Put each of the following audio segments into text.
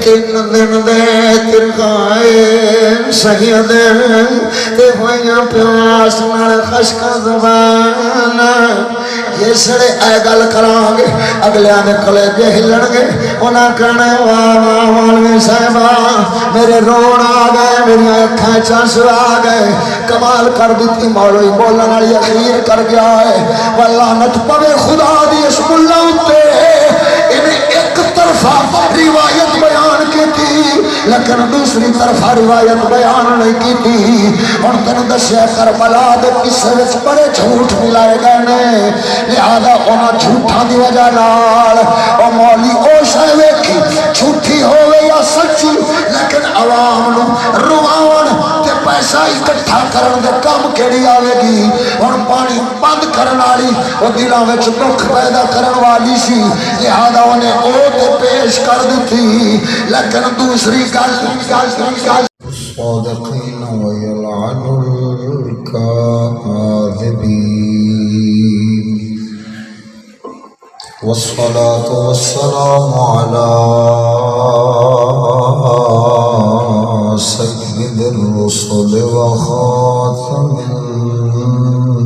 تین دن دے ترخائے سید تے ہوئیاں پیاس نال خشک زبان جسڑے اے گل کران گے اگلیاں دے کلیجے ہلن گے انہاں کہنا واہ واہ مولوی صاحبہ میرے رون آ گئے میری اکھاں چنس آ گئے کمال کر دیتی مولوی بولن والی اخیر کر گیا ہے واللعنت پوے خدا دی اس ملا اتے انہیں ایک طرفہ روایت بیان کی تھی لیکن دوسری طرفہ روایت بیان نہیں کی تھی اور تن دسیا کربلا دے قصے وچ بڑے جھوٹ ملائے گئے نے لہذا انہاں جھوٹاں دی وجہ نال او مولی او شے ویکھی جھوٹی ہوے یا سچی لیکن عوام نو رواون تے پیسہ اکٹھا کرن دے کم کیڑی آوے گی ہن پانی بند کرن والی او دلاں وچ دکھ پیدا کرن والی سی لہذا انہیں او تے پیش کر دتی لیکن دوسری گل الصادقین ویلعن الكاذبین والصلاة والسلام على سيد الرسل وخاتم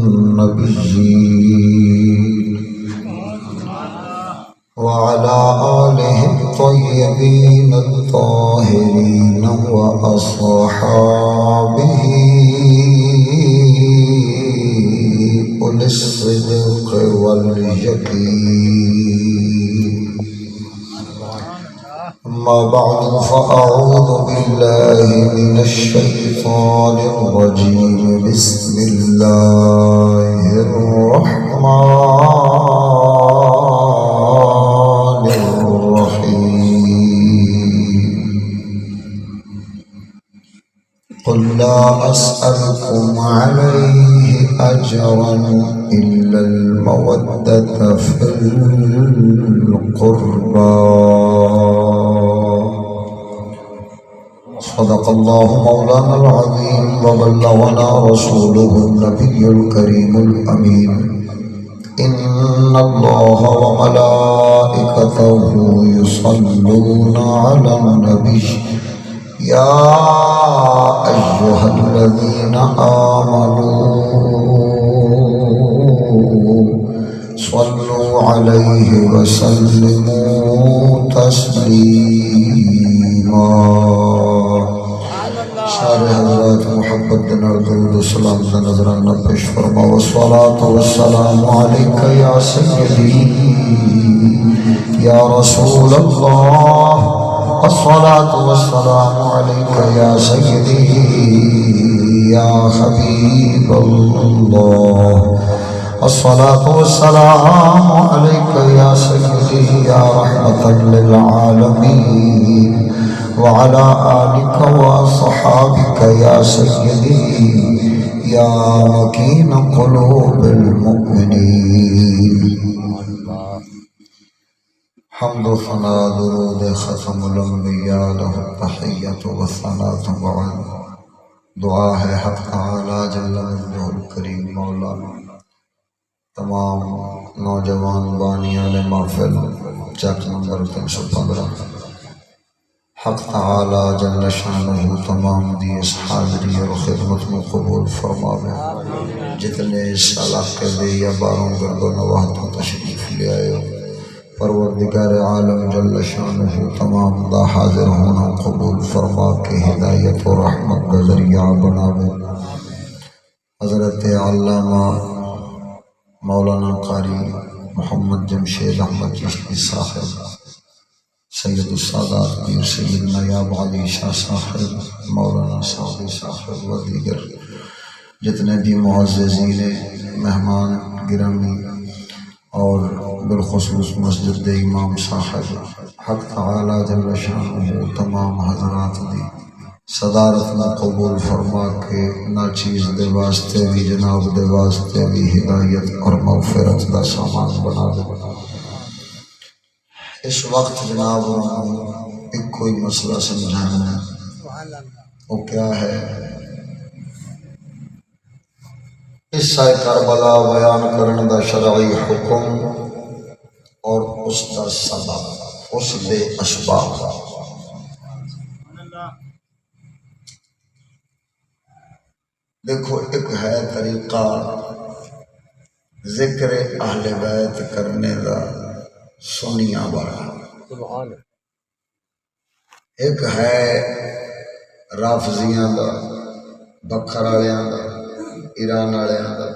النبيين وعلى آله الطيبين الطاهرين وأصحابه أولي الصدق واليقين أما بعد فأعوذ بالله من الشيطان الرجيم بسم الله الرحمن الرحيم قل لا أسألكم عليه أجرا إلا المودة في القربى صدق الله مولانا العظيم وبلغنا رسوله النبي الكريم الأمين إن الله وملائكته يصلون على النبي يا أيها الذين آمنوا صلوا عليه وسلموا تسليما سارے حضرات محبت دن درود و سلام کا نظرانہ پیش فرما والصلاة والسلام علیکہ یا سیدی یا رسول اللہ الصلاة والسلام علیکہ یا سیدی یا حبیب اللہ الصلاة والسلام علیکہ یا سیدی یا رحمة للعالمین وعلى آلك وصحابك يا سيدي يا مكين قلوب المؤمنين حمد و ثناء درود ختم الانبیاء له التحیت و الثناء بعد دعا ہے حق تعالی جل مجدہ الکریم مولانا تمام نوجوان بانیان محفل چک نمبر 315 حق تعالی جل شانہ تمام دی اس حاضری اور خدمت میں قبول فرماوے جتنے اس علاقے دے یا باروں گرد و نواح تو تشریف لے آئے ہو پروردگار عالم جل شانہ تمام دا حاضر ہونا قبول فرما کے ہدایت و رحمت کا ذریعہ بناوے حضرت علامہ مولانا قاری محمد جمشید احمد چشتی صاحب سید السادات پیر سید نیاب علی شاہ صاحب مولانا سعودی صاحب و دیگر جتنے بھی معززین مہمان گرامی اور بالخصوص مسجد امام صاحب حق تعالی جل شانہ تمام حضرات دی صدارت میں قبول فرما کے ناچیز دے واسطے بھی جناب دے واسطے بھی ہدایت اور مغفرت دا سامان بنا دے اس وقت جناب ایک کوئی مسئلہ سمجھانا ہے وہ کیا ہے قصہ کربلا بیان کرنے دا شرعی حکم اور اس دا سبب اس دے اسباب دیکھو ایک ہے طریقہ ذکر اہل بیت کرنے دا سنیاں والا، ایک ہے رافضیاں دا، بکھر والیاں دا، ایران والیاں دا،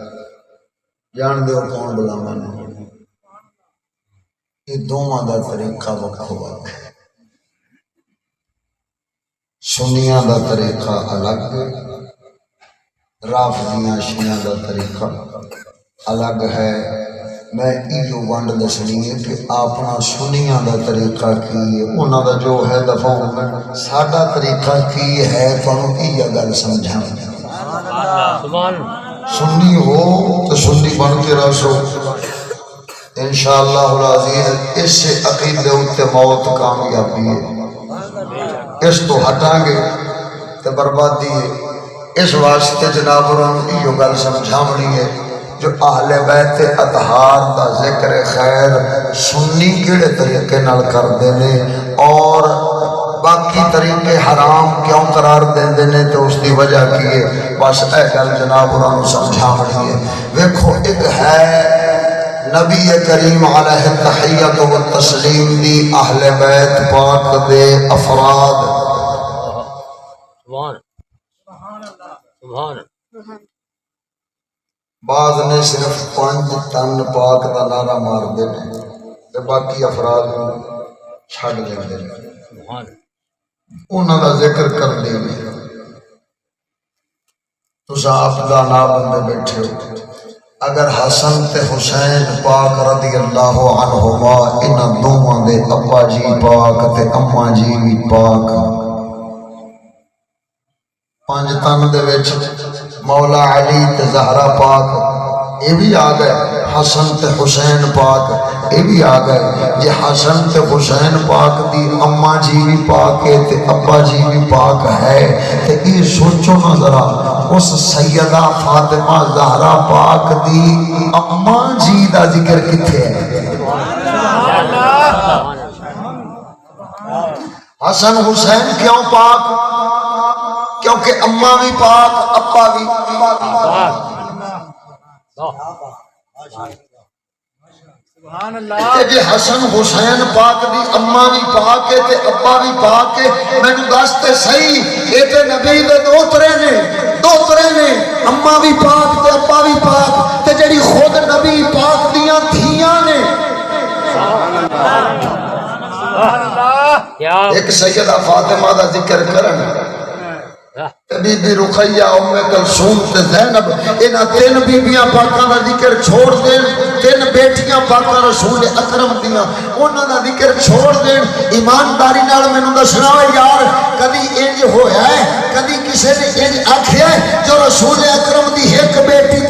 جان دیو کون بلاواں نے، یہ دونوں دا طریقہ وکھو وکھ ہے۔ سنیاں دا طریقہ الگ، رافضیاں شیعہ دا طریقہ الگ ہے۔ میں ایو ونڈ دسنی ہے کہ اپنا سنیاں دا طریقہ کی ہے، انہاں دا جو ہے دفعہ میں ساڈا طریقہ کی ہے، تانوں یہ گل سمجھاں۔ سنی ہو تو سنی بن کے رہو انشاءاللہ العزیز، اس سے عقیدے اتے موت کامیابی ہے، اس تو ہٹاں گے تو بربادی ہے۔ اس واسطے جناب یہ گل سمجھاونی ہے جو اہل بیت اطہار دا ذکر خیر سنی کیڑے طریقے نال کردے نے اور باقی طریقے حرام کیوں قرار دیندے نے تو اس دی وجہ کی ہے، بس اے گل جناب انہوں سمجھاونی ہے۔ ویکھو ایک ہے نبی کریم علیہ التحیۃ والتسلیم دی اہل بیت پاک دے افراد، بعض نے صرف 5 تن پاک دا نعرہ مار دے تے باقی افراد چھڈ لیندے نے، انہاں دا ذکر کر دے نے۔ تساں اپنا نام بندے بیٹھے ہو، اگر حسن تے حسین پاک رضی اللہ عنہما انہاں دوواں دے ابا جی پاک تے اماں جی بھی پاک، 5 تن دے وچ مولا علی تے زہرا پاک یہ بھی آ گئے، حسن تے حسین پاک یہ بھی آ گئے۔ جی حسن تے حسین پاک دی اماں جی بھی پاک ہے تے ابا جی بھی پاک ہے تے یہ سوچو نا ذرا اس سیدہ فاطمہ زہرا پاک دی اماں جی دا ذکر کتھے ہے؟ حسن حسین کیوں پاک؟ کیونکہ اماں بھی پاک ابا بھی پاک۔ جی حسن حسین پاک دی اماں بھی پاک ہے تے ابا بھی پاک ہے، میں نے دستے صحیح یہ تے نبی دے دوترے نے اماں بھی پاک تے ابا بھی پاک تے جڑی خود نبی پاک دیاں تھیاں نے۔ ایک سیدہ فاطمہ دا ذکر کرن، بی بی رقیہ ام کلثوم تے زینب، انہاں 3 بیبیاں پاکاں دا ذکر چھوڑ دین، 3 بیٹیاں پاکاں رسول اکرم دیاں انہاں دا ذکر چھوڑ دین۔ ایمانداری نال مینوں دسنا ہے یار کدی انج ہویا ہے، کدی کسے نے انج آکھیا ہے جو رسول اکرم دی ایک بیٹی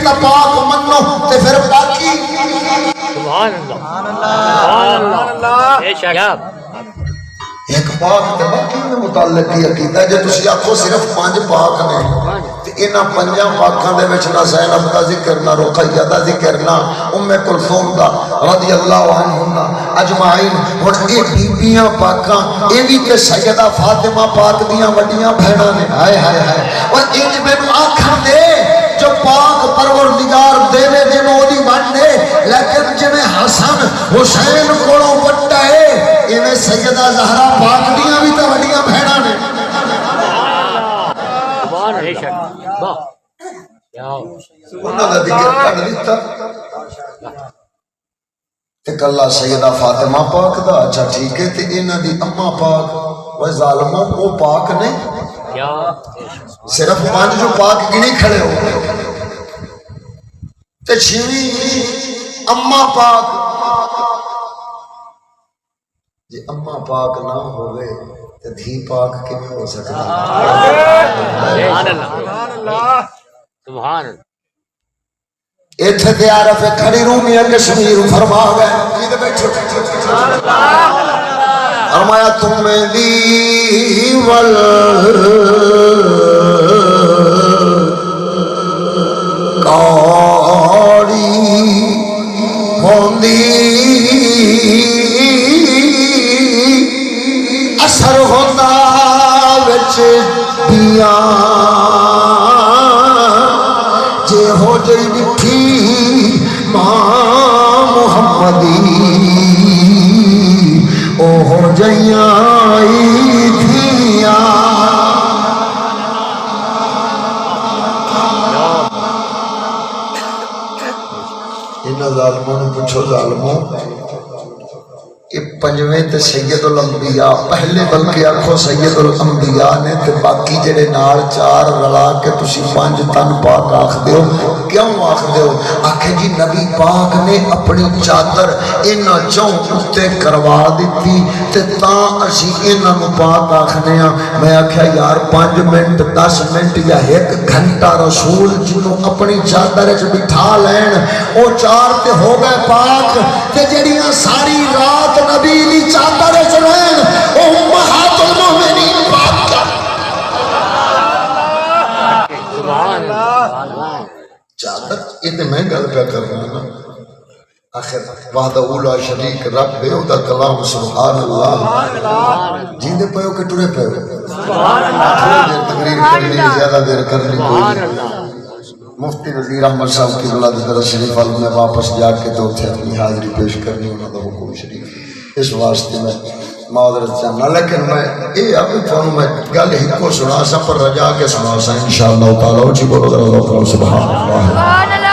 تا پاک منو تے پھر باقی سبحان اللہ سبحان اللہ بے شک ایک پاک تے باقی میں متعلق کی عقیدہ ہے۔ جے تسی آکھو صرف 5 پاک نے تے انہاں 5 پاکاں دے وچ نہ زینب دا ذکر نہ رقیہ دا ذکر نہ ام کلثوم دا رضی اللہ عنہم اجمعین۔ ہن اے بیبیاں پاکاں اے وی تے سیدہ فاطمہ پاک دیاں وڈیاں بہناں نے۔ ہائے ہائے ہائے اور انج مینوں آکھن دے جو پاک پروردگار دیوے دے نو دی ونڈ دے، لیکن جویں حسن حسین کولوں وڈا ہے ایویں سیدہ زہرا پاک دیاں بھی تے وڈیاں بہناں نے۔ سبحان اللہ انہاں دا ذکر کر دتا تے کلا سیدہ فاطمہ پاک دا اچھا ٹھیک ہے تے انہاں دی اماں پاک وہ ظالموں وہ پاک نہیں، صرف 5 جو پاک گنی کھڑے ہو تے 6ویں اماں پاک۔ جی اماں پاک نہ ہوئے تے دھی پاک کیویں ہو سکتا؟ سبحان اللہ سبحان اللہ۔ ایتھے تے عارف کھڑی رومیاں کشمیر فرما گئے کیتے بیٹھے فرمایا تم دی ول کاڑی ہوندی اثر ہوتا دیاں جے ہو جئی ڈٹھی ماں محمدی او ہو جئیاں عیدیاں انہاں ظالموں نے پوچھو ظالموں یہ پنجویں تے سید الانبیاء پہلے بلکہ آکھو سید الانبیاء نے تے باقی جڑے نال چار رلا کے تسی پانچ تن پاک آکھ دیو کیوں آکھ دیو آکھے جی نبی پاک نے اپنی چادر انہاں چوں اتے کروا دیتی تے تاں اسی انہاں نو پاک آکھنے ہاں میں آکھیا یار 5 منٹ 10 منٹ یا 1 گھنٹہ رسول جنوں اپنی چادر وچ بٹھا لین او چار تے ہو گئے پاک تے جڑیاں ساری رات نبی لی چادر وچ رہن او امہات المومنین پاک سبحان اللہ چادر اتنے میں گل پہ کر رہا نا آخر وحدہ اولا شریک رب بے او دا کلام سبحان اللہ جیندے پہ ہو کہ ٹرے پہ ہو سبحان اللہ تھوڑی دیر تقریر کرنی زیادہ دیر کرنی کوئی مفتی نذیر احمد صاحب کی بلاد درس شریف عالم میں واپس جا کے تو تھے اپنی حاضری پیش کرنی انہوں دا حکم شریف اس واسطے میں معذرت چاہنا لیکن میں اے ابھی تھانوں میں گل ہی کو سنا سا پر رجا کے سنا سا انشاءاللہ تعالیٰ جی بولو ذرا اللہ سبحان اللہ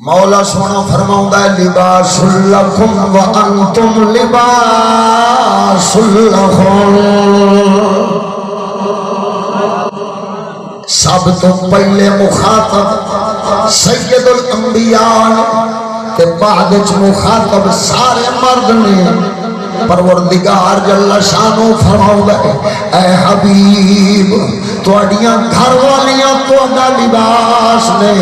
مولا سونا فرماؤں ہے لباس لکم وانتم لباس لکم سب تو پہلے مخاطب سید الانبیاء تے بعد مخاطب سارے مرد نے پروردگار جل شانو فرماؤں ہے اے حبیب توڑیاں گھر والیاں توڑا لباس نے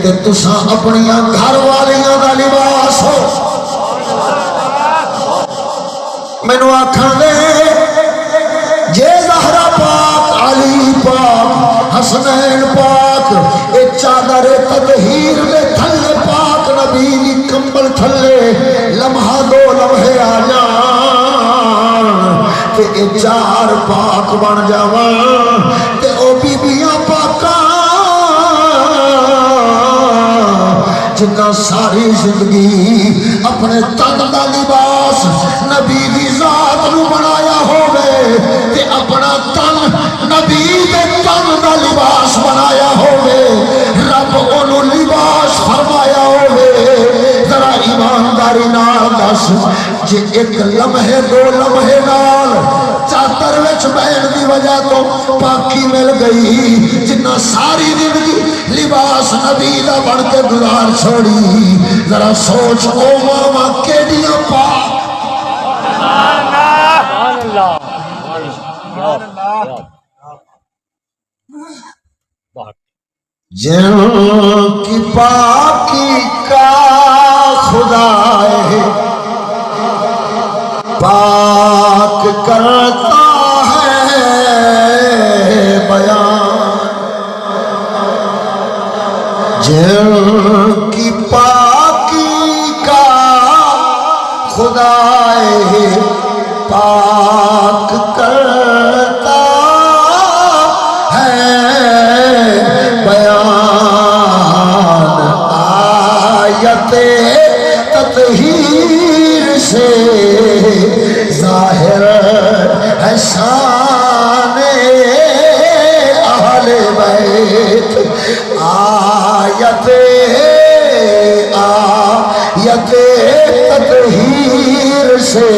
تے تساں اپنیاں گھر والیاں دا لباس ہو میں نو آکھاں دے جے زہرا پاک علی پاک حسنین پاک اے چادر تطہیر میں تھلے پاک نبی دی کمبل تھلے لمحہ دو لمحے آ جان تے اے چار پاک بن جاواں تے او بیبیاں پاکاں جنہ ساری زندگی اپنے تن دا لباس نبی دی ذات نو بنایا ہوئے تے اپنا تن نبی دے تن دا لباس بنایا ہوئے رب انہوں لباس فرمایا ہوئے ذرا ایمانداری نال دس جے ایک لمحے دو لمحے نال چادر وچ بہن دی وجہ تو پاکی مل گئی جنہ ساری زندگی لباس نبی دا بن کے گزار چھوڑی ذرا سوچ او ماما کیڑیاں پاک جن کی پاکی کا خدا ہے پاک کرتا ہے بیان جن کی پاکی کا خدا ہے پاک کرتا ہے بیان آیت تطہیر سے ظاہر ہے شان اہل بیت آیت تطہیر سے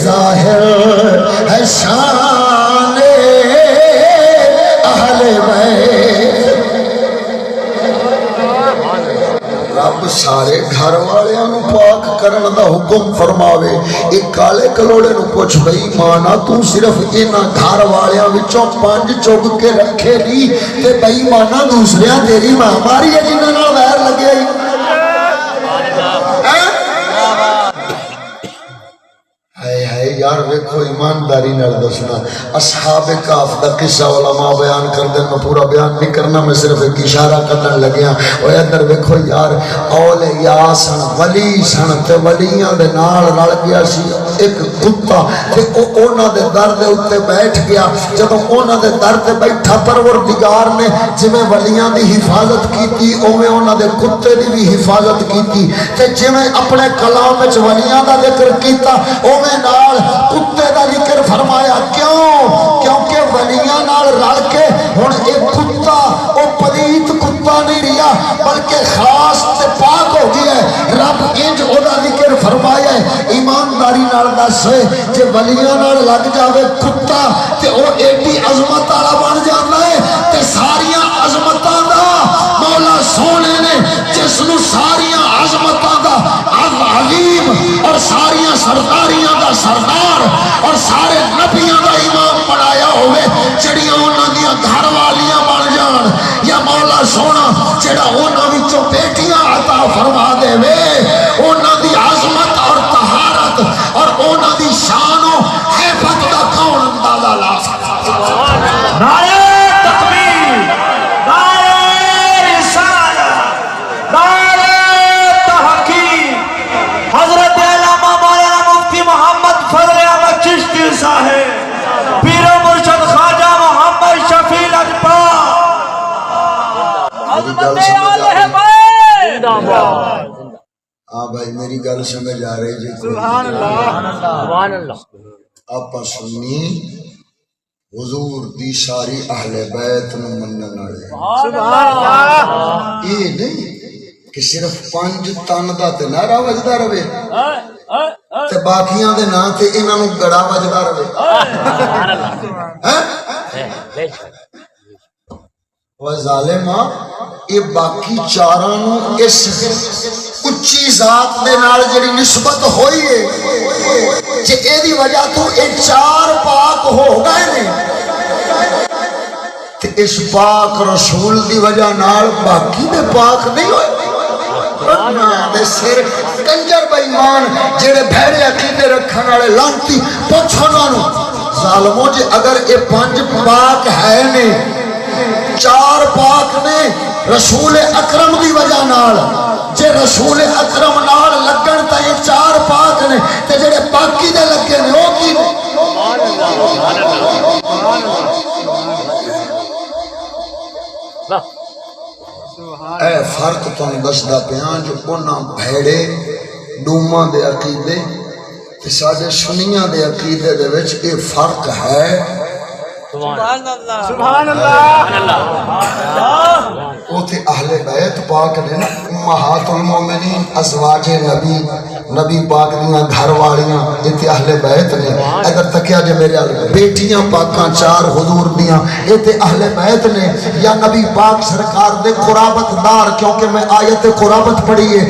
ظاہر ہے شان اہل بیت رب سارے گھر والیاں نو پاک کرن دا حکم فرماوے ایک کالے کلوڑے نو پوچھ بھئی مانا تو صرف انہاں گھر والیاں وچوں 5 چگ کے رکھے نہیں تے بھئی مانا دوسریاں تیری ماں ماری ہے جنہاں نال ویر لگے آئی ہائے ہائے ہے یار ویکھو ایمانداری نال دسنا اصحاب کہف دا قصہ علماء بیان کردے میں پورا بیان نہیں کرنا میں صرف ایک اشارہ کرن لگیا او ادھر ویکھو یار اولیاء سن ولی سن تے ولیاں دے نال رل گیا سی ایک کتا تے او انہاں دے در دے اوتے بیٹھ گیا جدوں انہاں دے در تے بیٹھا پروردگار نے جویں ولیاں دی حفاظت کیتی اوویں انہاں دے کتے دی بھی حفاظت کیتی تے جویں اپنے کلام وچ ولیاں دا ذکر کیتا اوویں نال کتے دا ذکر فرمایا کیوں کیونکہ ولیاں نال رل کے ہن ایک کتا او پلیت کتا نہیں رہیا بلکہ خاص تے پاک ہو گیا ہے رب انج او دا ذکر فرمایا ہے ایمانداری نال دس جے ولیاں نال لگ جاوے کتا تے او ایڈی عظمت والا بن جاندا ہے تے ساریاں عظمتاں دا مولا سونے نے جس نو ساریاں عظمتاں دا عظیم اور ساریاں سرداریاں دا سردار اور سارے نبیاں دا امام بنایا ہوئے جڑیاں انہاں دیاں گھر والیاں بن جان یا مولا سونا جڑا انہاں وچوں بیٹیاں عطا فرما دے وے انہاں دی عظمت اور طہارت اور انہاں دی شان و حیبت دا کون اندازہ لا سکتا نعرہ تکبیر نعرہ رسالت نعرہ تحقیق حضرت علامہ مولانا مفتی محمد فضل احمد چشتی صاحب پیر و مرشد خواجہ محمد شفیع الاجپا عظمت آلہ بیت ہاں بھائی میری گل سمجھ آ رہی جی سبحان اللہ سبحان اللہ آپ سنی حضور دی ساری اہل بیت نو منن والے سبحان اللہ یہ نہیں کہ صرف 5 تن دا تے نعرہ وجدا رہے تے باقیاں دے نا تے انہاں نو گڑا وجدا رہے ہیں وہ ظالما یہ باقی چاراں نو اس اچھی ذات دے نال جڑی نسبت ہوئی ہے جے اے دی وجہ تو اے 4 پاک ہو گئے نے تے اس پاک رسول دی وجہ نال باقی دے پاک نہیں ہوئے دے سر کنجر بے ایمان جڑے بھڑے عقیدے رکھن والے لانتی پوچھو انہاں نو ظالمو جے اگر اے 5 پاک ہے نے 4 پاک نے رسول اکرم دی وجہ نال جے رسول اکرم نال لگن تا یہ 4 پاک نے تے جڑے باقی دے لگے نے او کی نے اے فرق تو دسدا پیاں جو انہاں بھیڑے ڈوماں دے عقیدے تے ساڈے سنیاں دے عقیدے دے وچ اے فرق ہے سبحان اللہ سبحان اللہ وہ تھے اہل بیت پاک نے امہات المومنین ازواج نبی نبی پاک دیاں گھر والیاں یہ تھے اہل بیت نے اگر تکیا جے میرے بیٹیاں پاکاں 4 حضور دیاں یہ تھے اہل بیت نے یا نبی پاک سرکار دے قرابت دار کیونکہ میں آیت قرابت پڑھی ہے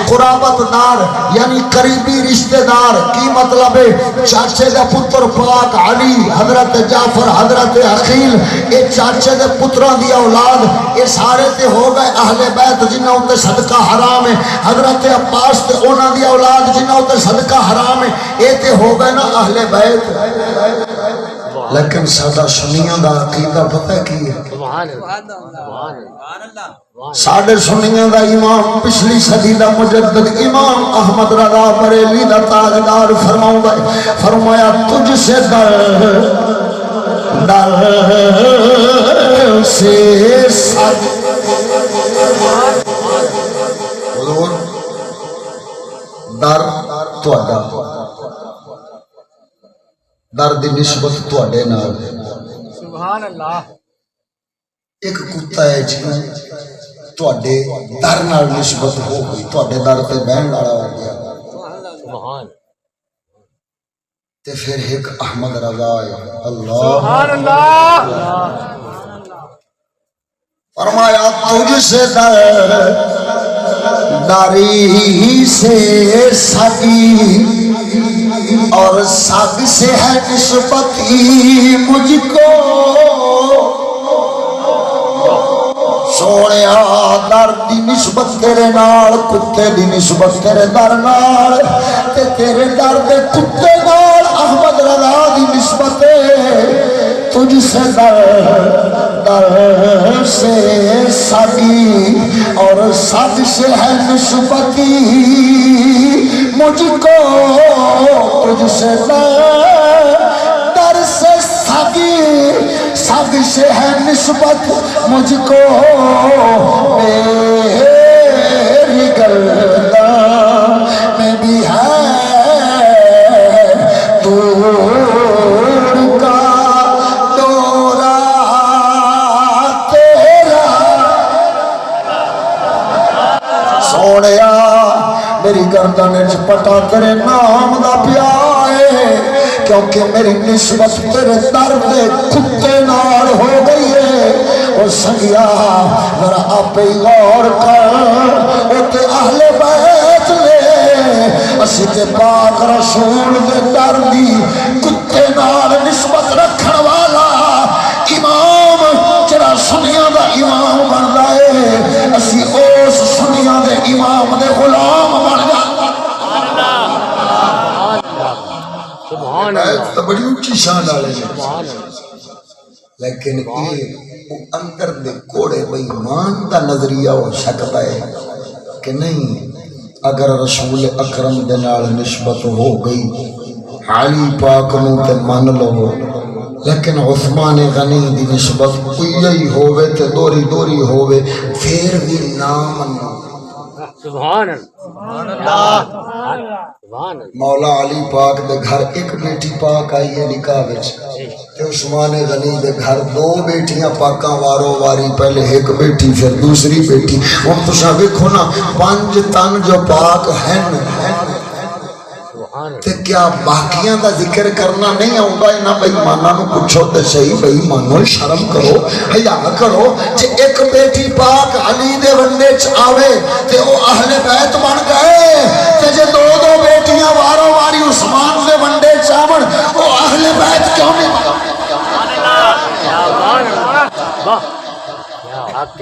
قرابت دار یعنی قریبی رشتہ دار کی مطلب ہے چاچے دا پتر پاک علی حضرت جعفر حضرت عقیل اے چاچے دے پتران دی اولاد اے سارے تے ہو گئے اہل بیت جنہاں تے صدقہ حرام ہے حضرت عباس تے انہاں دی اولاد جنہاں تے صدقہ حرام ہے اے تے ہو گئے نا اہل بیت لیکن سادہ سنیاں دا عقیدہ پتہ کی ہے سبحان اللہ ساڑھے سنیاں دا امام پچھلی صدی دا مجدد امام احمد رضا بریلی دا تاجدار فرمایا تجھ سے در سے ساتھ حضور در توڑا در دی نسبت توڑے نال سبحان اللہ ایک کتا ہے جنہیں توڑے در نال نسبت ہو گئی توڑے در تے بہن لڑا ہو گیا سبحان تے پھر ایک احمد رضا ہے اللہ سبحان اللہ فرمایا تجھ سے داری سے سگی اور سگ سے ہے نسبتی مجھ کو سونے در دی نسبت تیرے نال کتے دی نسبت تیرے در نال تے تیرے در دے کتے نال تجھ سے در سے ساگی اور سگ سے ہے نسبتی مجھ کو تجھ سے در سے ساگی سگ سے ہے نسبت مجھ کو میری گردان میں بھی ہے دور کا دورہ تیرا سونیا میری گردن پٹا تیرے نام دا پیا ہے کیونکہ میری نسبت تیرے درد کتے نال ہو گئی ہے اور سنگیا ذرا آپ ہی غور کر او تے اہل بیت لے اسی تے پاک رسول دے دردی کتے نال نسبت رکھن والا امام جڑا سنیاں دا امام بن رہے اسی اس سنیاں دے امام دے غلام بن جا تو بڑی اونچی شان والے لیکن یہ اندر دے کوڑے بے ایمان دا نظریہ ہو سکتا ہے کہ نہیں اگر رسول اکرم دے نال نسبت ہو گئی علی پاک نو تے من لو لیکن عثمان غنی دی نسبت کوئی ہووے تے دوری دوری ہووے پھر بھی نہ منو سبحان اللہ مولا علی پاک دے گھر ایک بیٹی پاک آئی ہے نکاح وچ تے عثمان غنی دے گھر دو بیٹیاں پاکاں وارو واری پہلے ایک بیٹی پھر دوسری بیٹی ہن تساں ویکھو نا 5 تن جو پاک ہیں تے کیا باقیاں دا ذکر کرنا نہیں آؤں انہاں بے ایماناں نو پوچھو تے صحیح بے ایمانو شرم کرو حیا کرو جے ایک بیٹی پاک علی دے ونڈے چ آوے تے او اہل بیت بن گئے تے جے دو دو بیٹیاں وارو واری عثمان دے ونڈے چ آون او اہل بیت کیوں نہیں سبحان اللہ واہ کیا حق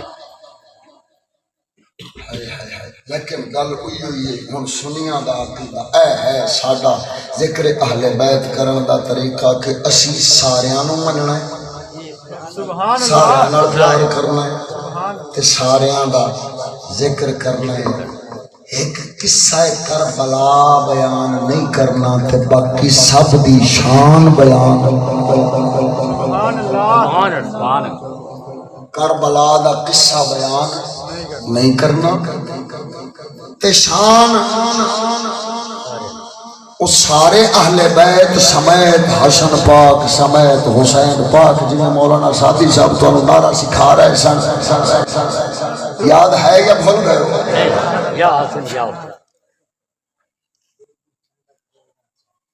لیکن گل ہوئی ہوئی ہے ہن سنیاں دا عقیدہ اے ہے ساڈا ذکر اہل بیت کرن دا طریقہ کہ اسی ساریاں نو مننا ہے ساریاں نال پیار کرنا ہے تے ساریاں دا ذکر کرنا ہے ایک قصہ کربلا بیان نہیں کرنا تے باقی سب دی شان بیان سبحان اللہ کربلا دا قصہ بیان نہیں کرنا تے شان وہ سارے اہل بیت سمیت حسن پاک سمیت حسین پاک جنہیں مولانا سادی صاحب تو نعرہ سکھا رہے سن یاد ہے یا بھول گئے ہو یا حسن یا حسن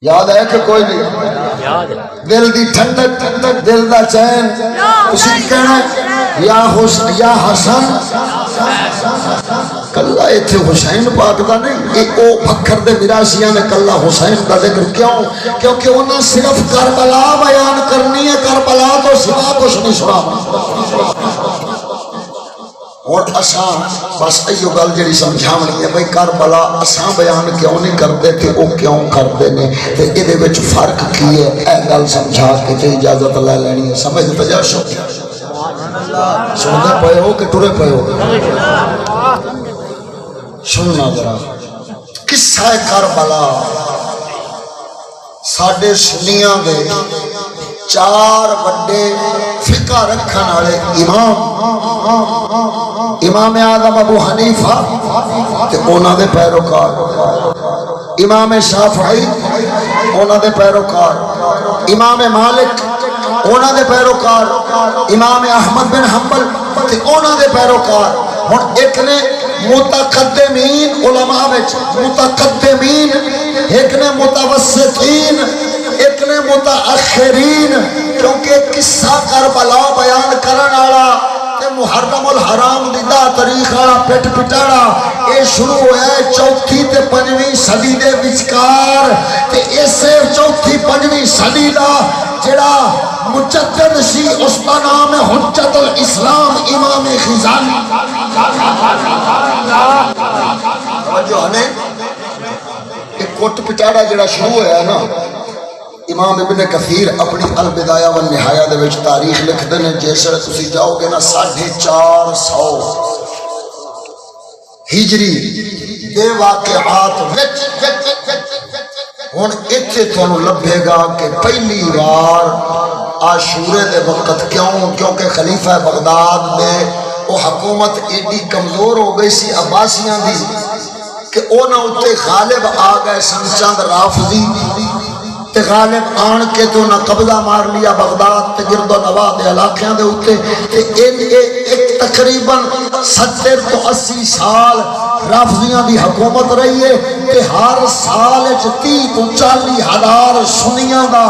یاد ہے کہ کوئی نہیں یاد ہے دل دی ٹھنڈک ٹھنڈک دل دا چین اسی کہنا یا حسن کلہ ایتھے حسین پاک دا نہیں ایک او پکھر دے میراسیاں نے کلہ حسین دا ذکر کیوں کیونکہ انہاں صرف کربلا بیان کرنی ہے کربلا تو سوا کچھ نہیں سنا اور اساں بس ایو گل جڑی سمجھاونی ہے بھئی کربلا اساں بیان کیوں نہیں کرتے تے او کیوں کرتے نے تے ایدے وچ فرق کی ہے اے گل سمجھا کے تے اجازت لے لینی ہے سمجھ تے جا سنتے پئے ہو کہ ٹرے پئے ہو سننا ذرا قصہ کربلا ساڈے سنیاں دے 4 بڑے فقہ رکھن والے امام اعظم ابو حنیفہ تے انہاں دے پیروکار امام شافعی انہاں دے پیروکار امام مالک انہاں دے پیروکار امام احمد بن حنبل تے انہاں دے پیروکار ہن ایک نے متقدمین علماء وچ متقدمین ایک نے متوسطین ایک نے متاخرین کیونکہ قصہ کربلا بیان کرن والا تے محرم الحرام دی دا تاریخ والا پٹ پٹاڑا اے شروع ہویا ہے 4تھی تے 5ویں صدی دے وچکار تے اسے 4تھی 5ویں صدی دا جڑا مجدد سی اس کا نام ہے حجت الاسلام امام خزانی جو ہنے ایک کوٹ پٹاڑا جڑا شروع ہویا ہے نا امام ابن کثیر اپنی البدایہ والنہایہ دے وچ تاریخ لکھتے ہیں، جیسے تسی جاؤ گے نا 450 ہجری دے واقعات وچ ہن ایتھے تانوں لبھے گا کہ پہلی بار عاشورے دے وقت کیونکہ خلیفہ بغداد دے وہ حکومت ایڈی کمزور ہو گئی سی عباسیاں دی کہ اونا اتے غالب آ گئے سن چند رافضی تے غالب آن کے تو نہ قبضہ مار لیا بغداد تے گرد و نواح دے علاقیاں دے اتے تے ایک تقریباً 70 تو 80 سال رافضیاں دی حکومت رہی ہے تے ہر سال 30 تو 40 ہزار سنیاں دا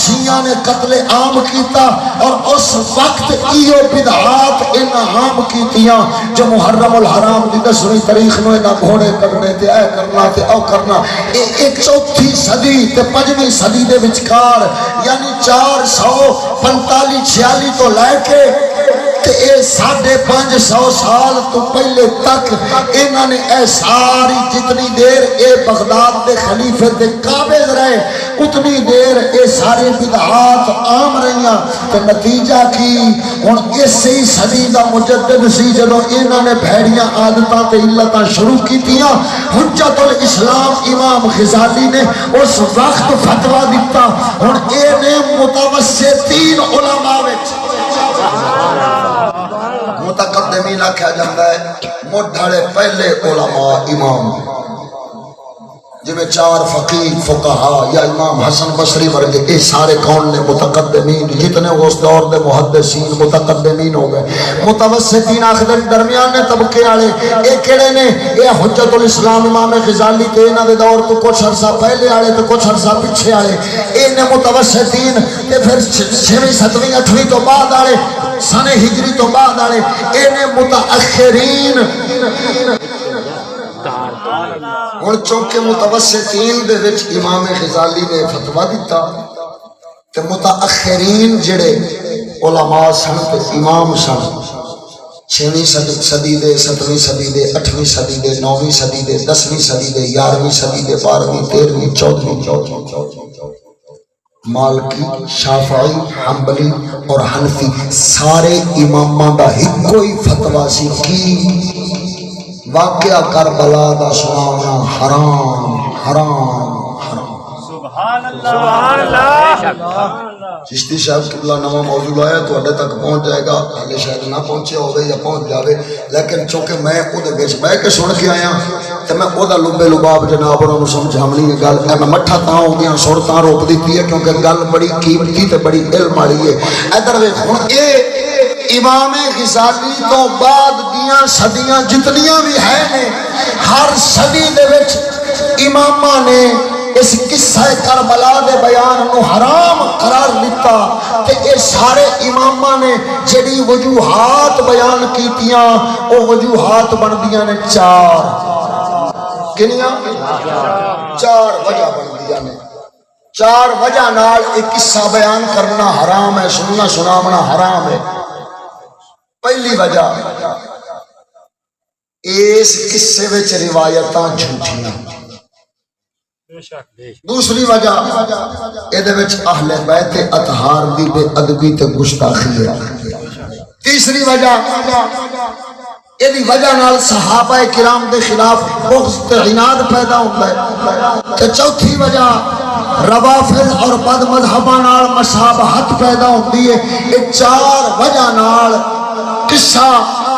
شیعہ نے قتل عام کیتا، اور اس وقت ایو بدعات انہاں عام کیتیاں جو محرم الحرام دی 10ویں تاریخ نو انہاں گھوڑے کرنے تے اے کرنا تے او کرنا، ایک چوتھی صدی تے 5ویں صدی دے وچکار یعنی 445-46 تو لے کے تے اے 550 سال تو پہلے تک انہاں نے اے ساری جتنی دیر اے بغداد دے خلیفے دے قابض رہے اتنی دیر اے سارے بدعات عام رہیاں، تے نتیجہ کی ہن اسی صدی دا مجدد سی جدوں انہاں نے بھڑیاں عادتاں تے علتاں شروع کیتیاں، حجت الاسلام امام غزالی نے اس وقت فتویٰ دیتا، ہن اے نے متوسطین علماء وچ متقدمین آکھا جاتا ہے مڈھڑے پہلے علماء امام جی میں 4 فقیہ فقہا یا امام حسن بصری ورگے یہ سارے کون نے متقدمین جتنے اس دور دے محدثین متقدمین ہو گئے، متوسطین آخر درمیان نے طبقے والے یہ کہڑے نے یہ حجت الاسلام امام غزالی تے انہاں دے دور تو کچھ عرصہ پہلے والے تو کچھ عرصہ پیچھے والے، یہ متوسطین تے پھر 6ویں 7ویں 8ویں تو بعد والے سن ہجری تو بعد والے یہ متاخرین۔ ہن چونکہ متوسطین دے وچ امام غزالی نے فتویٰ دیتا تے متاخرین جڑے علماء سن تے امام سن 6ویں صدی دے 7ویں صدی دے 8ویں صدی دے 9ویں صدی دے 10ویں صدی دے 11ویں صدی دے 12ویں 13ویں 14ویں مالکی شافعی حنبلی اور حنفی سارے اماماں دا ہکوئی فتویٰ سی کی واقعہ کربلا دا سنانا حرام حرام حرام۔ سبحان اللہ۔ چشتی صاحب قبلہ نواں موضوع آیا تو اڈے تک پہنچ جائے گا، آگے شاید نہ پہنچے ہوئے یا پہنچ جاوے، لیکن چونکہ میں اودے بیچ بہ کے سن کے آیا تو میں اودا لبے لباب جناب انہوں سمجھامنی ہے گل میں مٹھا تاں ہو گیا سر تاں روک دیتی ہے کیونکہ گل بڑی قیمتی تے بڑی علم والی ہے۔ ادھر ویکھ ہن اے امام غزالی تو بعد دیاں صدیاں جتنیاں بھی ہیں نے ہر صدی دے وچ اماماں نے اس قصہ کربلا دے بیان نو حرام قرار دیتا تے اے سارے اماماں نے جڑی وجوہات بیان کیتیاں او وجوہات بندیاں نے 4 کنیاں 4 وجہ بندیاں نے 4 وجہ نال ایک قصہ بیان کرنا حرام ہے، سننا سناونا حرام ہے۔ پہلی وجہ اس قصے وچ روایتاں جھوٹیاں، دوسری وجہ یہ اہل بیت اطہار دی بے ادبی تے گستاخی ہے، تیسری وجہ یہ وجہ نال صحابہ کرام دے خلاف بغض تے عناد پیدا ہوتا ہے، تے چوتھی وجہ روافض اور بد مذہباں نال مشابہت پیدا ہوتی ہے۔ یہ 4 وجہ نال قصہ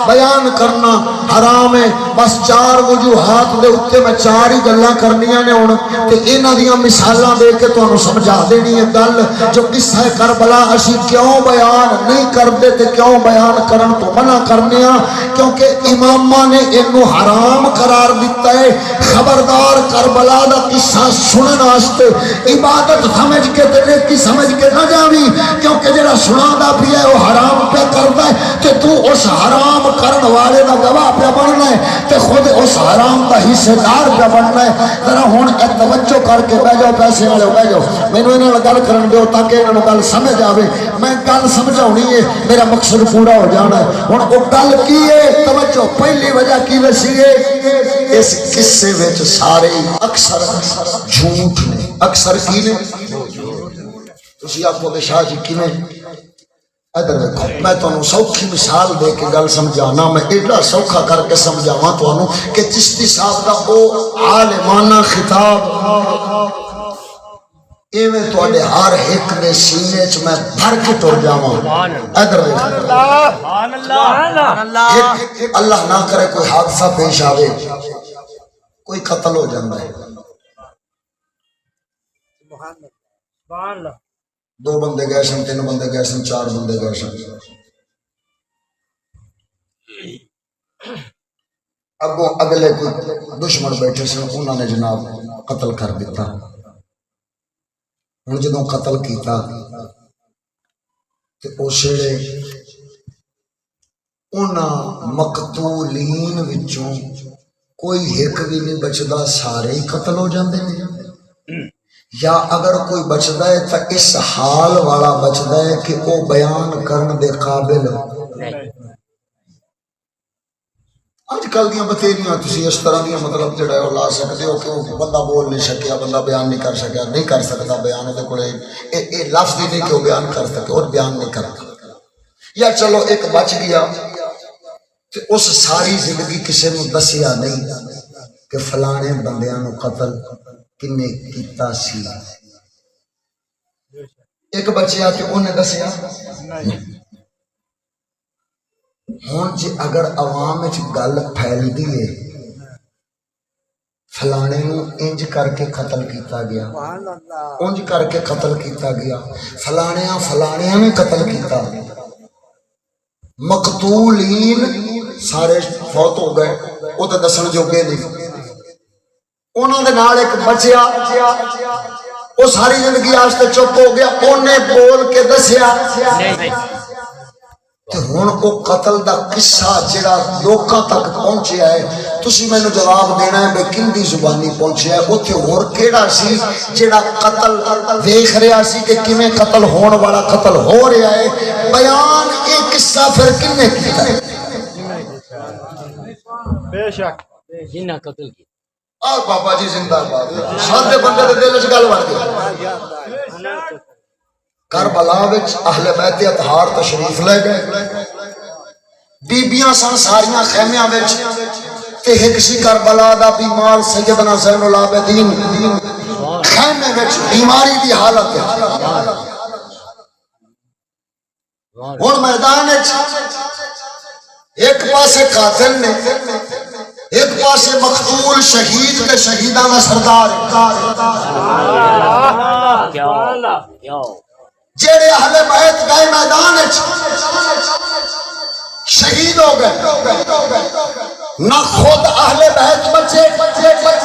بیان کرنا حرام ہے۔ بس 4 وجوہات دے اتے میں 4 ہی گلاں کرنیاں نے ہن تے انہاں دیاں مثالاں دے کے تانوں سمجھا دینی ہے گل جو قصہ کربلا اسی کیوں بیان نہیں کردے تے کیوں بیان کرن تو منع کرنے ہاں، کیونکہ اماماں نے اینو حرام قرار دیتا ہے۔ خبردار کربلا دا قصہ سنن واسطے عبادت سمجھ کے تے نیکی سمجھ کے نہ جاویں، کیونکہ جڑا سناندا پیا ہے وہ حرام پہ کردا ہے تے تو اس حرام کرن والے دا گواہ پہ بننا ہے تے خود اس حرام دا حصے دار پہ بننا ہے۔ ذرا ہن توجہ کر کے بیٹھ جاؤ، پیسے والے بیٹھ جاؤ، مینوں انہاں نال گل کرن دیو تاکہ انہاں نوں گل سمجھ آوے، میں گل سمجھاونی ہے، میرا مقصد پورا ہو جانا ہے۔ ہن او گل کی ہے؟ توجہ، پہلی وجہ کی دسی ہے؟ اس قصے وچ سارے اکثر جھوٹ نے، اکثر کی نے تسی آپ کو شاہ جی کی نے ادھر دیکھو میں تمہیں سوکھی مثال دے کے گل سمجھانا میں ایڈا سوکھا کر کے سمجھاواں تمہیں کہ چشتی صاحب کا وہ عالمانہ خطاب ایویں تواڈے ہر ایک دے سینے چ میں بھر کے ٹر جاواں ادھر دیکھو اللہ نہ کرے کوئی حادثہ پیش آوے کوئی قتل ہو جاتا ہے دو بندے گئے سن تین بندے گئے سن چار بندے گئے سن اگوں اگلے کوئی دشمن بیٹھے سن انہوں نے جناب قتل کر دیتا ہن جدوں قتل کیتا تے او شیرے انہاں مقتولین وچوں کوئی ایک بھی نہیں بچدا سارے ہی قتل ہو جاندے نے یا اگر کوئی بچدا ہے تو اس حال والا بچدا ہے کہ وہ بیان کرن دے قابل آج کل دیاں بتیریاں تسی اس طرح دیاں مطلب جڑا ہے لا سکتے ہو کہ وہ بندہ بول نہیں سکیا بندہ بیان نہیں کر سکیا نہیں کر سکتا بیان دے کولے اے لفظ ہی نہیں کہ وہ بیان کر سکے اور بیان نہیں کرتا یا چلو ایک بچ گیا کہ اس ساری زندگی کسی نے دسیا نہیں کہ فلانے بندیاں نو قتل کنے کیتا سی ایک بچیا کہ انہیں دسیا ہوں جی اگر عوام گل پھیل دیے فلانے نو انج کر کے قتل کیتا گیا انج کر کے قتل کیتا گیا فلانیاں نے قتل کیتا مقتولین سارے فوت ہو گئے وہ تو دسن جوگے نہیں انہوں نے نال ایک بچیا وہ ساری زندگی آستے چپ ہو گیا انہیں بول کے دسیا تو ہن وہ قتل دا قصہ جڑا لوکاں تک پہنچیا ہے تسی مینوں جواب دینا ہے بے کندی زبانی پہنچیا ہے اوتھے ہور کیڑا سی جڑا قتل دیکھ رہا سی کہ کیویں قتل ہون والا قتل ہو رہا ہے بیان ایک قصہ پھر کنے کیتا ہے بے شک جنہ قتل کی آ بابا جی زندہ باد سارے بندے دے دل وچ گل بن گئی کربلا وچ اہل بیت اطہار تشریف لے گئے بیبیاں سن ساریاں خیمیاں وچ تے ایک سی کربلا دا بیمار سیدنا زین العابدین خیمے وچ بیماری دی حالت ہے ہن میدان وچ ایک پاسے قاتل نے ایک پاسے مقتول شہید کے شہیداں دا سردار جیڑے اہل بیت گئے میدان شہید ہو گئے نہ خود اہل بیت بچے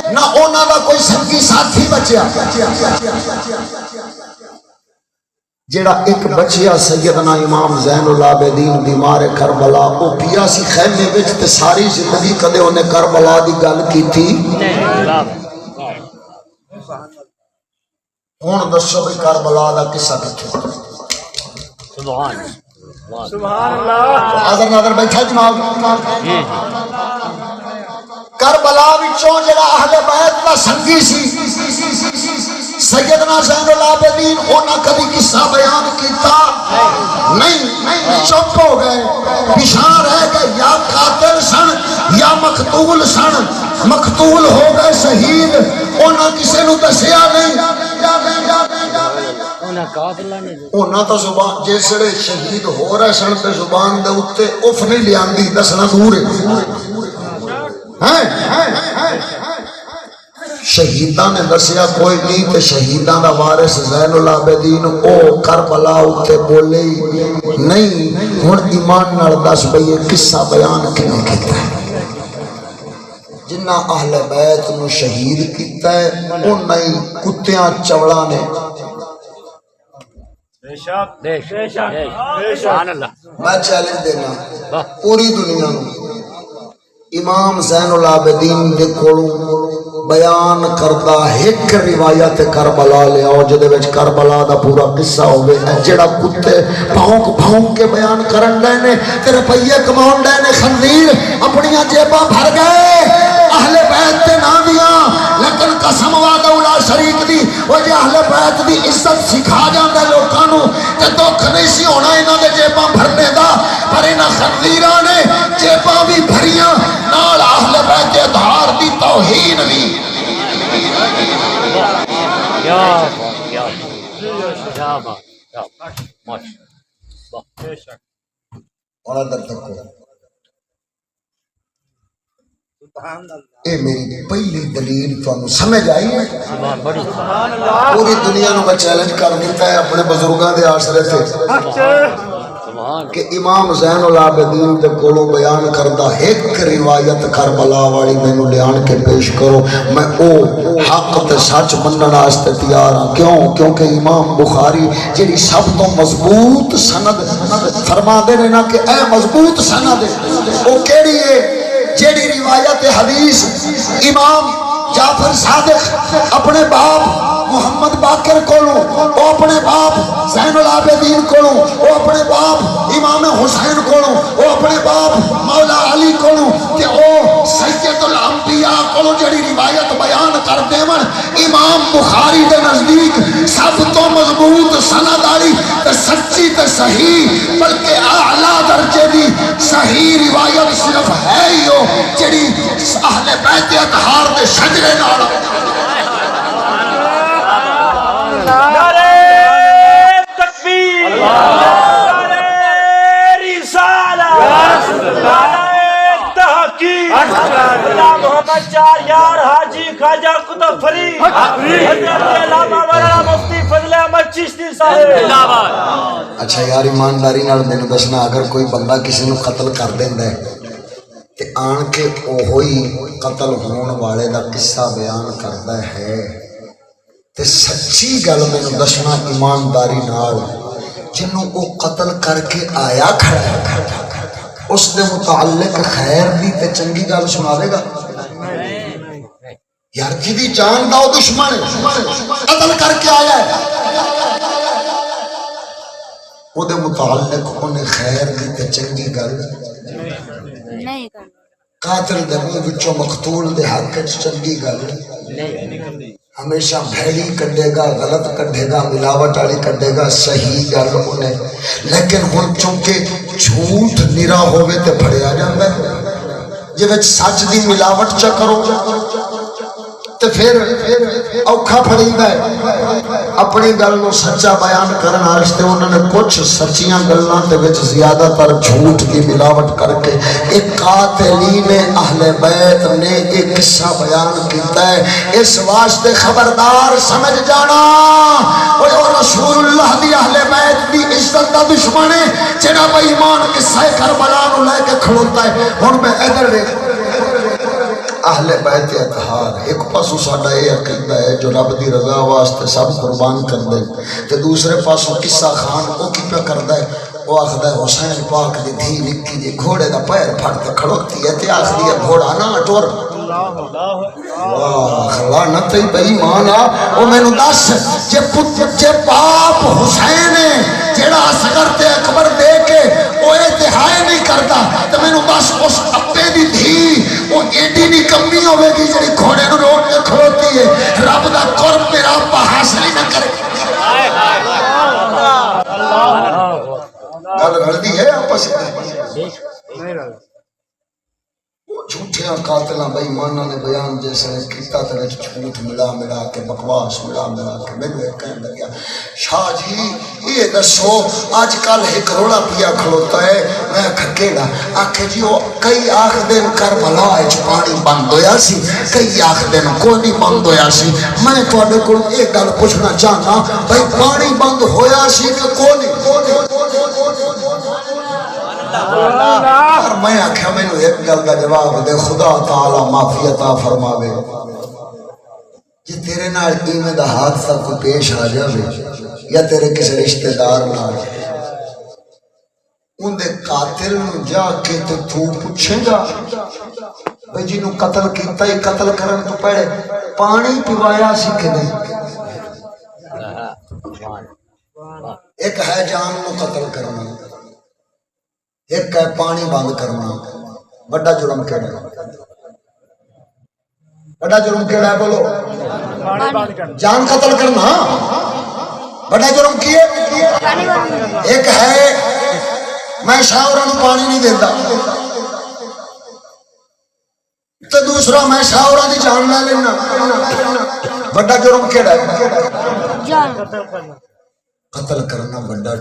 نہ انہاں دا کوئی سنگی ساتھی بچیا جیڑا ایک بچیا سیدنا امام زین العابدین بیمار کربلا او پیا سی خیمے وچ تے ساری زندگی کدے انہیں کربلا دی گل کیتی ہن دسو بھی کربلا دا قصہ کتھے سبحان اللہ حاضر ناظر بیٹھا جناب کربلا وچوں جڑا اہل بیت دا سنگی سی سیدنا زین العابدین انہاں کبھی قصہ بیان کیتا نہیں چپ ہو گئے پچھاں رہ گئے یا قاتل سن یا مقتول سن مقتول ہو گئے شہید انہاں کسے نو دسیا نہیں انہاں تو زبان جسڑے شہید ہو رہے سن تے زبان دے اوتے اف نہیں لیاندی دسنا دور ہے شہیداں نے دسیا کوئی نہیں تے شہیداں دا وارث زین العابدین او کربلا اوتے بولے نہیں ہن ایمان نال دس بھئی یہ قصہ بیان کنے کیتا ہے جنہ اہل بیت نو شہید کیتا ہے ان نہیں کتیاں چوڑا نے میں چیلنج دینا پوری دنیا نو امام زین العابدین دے کولوں بیان کردا ایک روایت کربلا لے آؤ جدے وچ کربلا دا پورا قصہ ہوے جڑا کتے بھونک بھونک کے بیان کرن دے نے تے روپیے کماون دے نے خنزیر اپنی جیباں بھر گئے اہل بیت تے نام دیاں لیکن قسم وعدہ لا شریک دی وہ جے اہل بیت دی عزت سکھا جاندا لوکاں نو تے دکھ نہیں سی ہونا انہاں دے جیباں بھرنے دا پر انہاں خنزیراں نے جیباں بھی بھریاں نال اہل بیت اطہار دی توہین بھی کیا بات ماشاء بے شک اور ادھر تک اے میری پہلی دلیل تانوں سمجھ آئی ہے اللہ بڑی پوری دنیا نو میں چیلنج کر دیتا ہے اپنے بزرگاں دے آسرے تے سبحان کہ امام زین العابدین دے کولوں بیان کردہ ایک روایت کربلا والی مینوں لیان کے پیش کرو میں او حق تے سچ منن واسطے تیار ہاں کیوں کیونکہ امام بخاری جڑی سب تو مضبوط سند فرما دے نے نا کہ اے مضبوط سند او کیڑی ہے جیڑی روایت حدیث امام جعفر صادق اپنے باپ محمد باقر کولوں او اپنے باپ زین العابدین کولوں او اپنے باپ امام حسین کولوں او اپنے باپ مولا علی کولوں کہ او سید الانبیاء کولوں جڑی روایت بیان کر دیون امام بخاری دے نزدیک سب تو مضبوط سند والی تے سچی تے صحیح بلکہ اعلی درجے دی صحیح روایت صرف ہے ہی ہو جڑی اہل بیت اطہار دے شجرے نال نعرہ تکبیر نعرہ رسالت نعرہ تحقیق اللہ محمد چار یار حاجی خواجہ قطب فرید حضرت علامہ مولانا مفتی فضل احمد چشتی صاحب اچھا یار ایمانداری نال مینوں دسنا اگر کوئی بندہ کسی نو قتل کر دیندا ہے تے آن کے اوہی قتل ہون والے دا قصہ بیان کردا ہے تے سچی گل مینوں دسنا ایمانداری نال جنوں او قتل کر کے آیا کھڑا ہے اس دے متعلق خیر دی تے چنگی گل سناوے گا یار جدی جان دا او دشمن ہے قتل کر کے آیا ہے او دے متعلق انہیں خیر دی تے چنگی گل نہیں کرنا قاتل دے منہ وچوں مقتول دے حق وچ چنگی گل ہمیشہ بھیڑی کڈے گا غلط کڈے گا ملاوٹ والی کڈے گا صحیح گل انہیں لیکن ہن چونکہ جھوٹ نرا ہوے تے پھڑیا جاندا ہے جے وچ سچ دی ملاوٹ چ کرو تے پھر اوکھا پھڑیندا ہے اپنی گل نو سچا بیان کرن واسطے انہوں نے کچھ سچیاں گلاں دے وچ زیادہ تر جھوٹ دی ملاوٹ کر کے ایک قاتلین اہل بیت نے ایک قصہ بیان کیتا ہے اس واسطے خبردار سمجھ جانا او رسول اللہ دی اہل بیت دی عزت دا دشمن ہے جڑا بے ایمان قصہ کربلا نو لے کے کھڑوتا ہے ہن میں ادھر دیکھ اہل بیت اطہار ایک پاسوں ساڈا یہ عقیدہ ہے جو رب دی رضا واسطے سب قربان کر دے تے دوسرے پاسوں قصہ خان او کی پہ کردا ہے وہ آخدا ہے حسین پاک دی دھی نکی جی گھوڑے دا پیر پھڑ کے کھڑوتی ہے تے آخدی ہے گھوڑا نہ ٹور واہ لعنت ای بے ایمان او مینوں دس جے باپ حسین ہے جیڑا اصغر تے اکبر دے کے او انتہائی نہیں کردا تے مینوں دس اس اپے دی دھی وہ ایڈی نکمی ہوے گی جڑی گھوڑے نو روک کے کھڑوتی ہے رب دا قرب میرا حاصل ہی نہ کرے گل رلدی ہے آپس جھوٹیاں قاتلاں بے ایماناں نے بیان جیسے کیتا تے وچ جھوٹ ملا کے بکواس ملا کے مینوں ایک کہن لگا شاہ جی یہ دسو اج کل ایک روڑا پیا کھڑوتا ہے میں کھکیڑا آکھے جی وہ کئی آخ دن کربلا وچ پانی بند ہویا سی کئی آخ دن کوئی نہیں بند ہویا سی میں تواڈے کول ایک گل پوچھنا چاہنا بھائی پانی بند ہویا سی کہ کوئی نہیں اور میں آکھیا مینوں ایک گل دا جواب دے خدا تعالی معافی عطا فرماوے جی تیرے نال ایویں دا حادثہ کوئی پیش آ جاوے یا تیرے کسی رشتہ دار نال ان دے قاتل نو جا کے تے تو پوچھے گا بھئی جنوں قتل کیتا ہی قتل کرن تو پہلے پانی پیوایا سی کہ نہیں ایک ہے جان نو قتل کرنا ایک ہے پانی بند کرنا بڑا جرم کہنا بڑا جرم کیڑا ہے بولو؟ پانی بند کر جان قتل کرنا بڑا جرم کیے ایک ہے میں شاوروں پانی نہیں دیتا تو دوسرا میں شاوروں کی جان لے لینا بڑا جرم کیڑا ہے جان قتل کرنا بڑا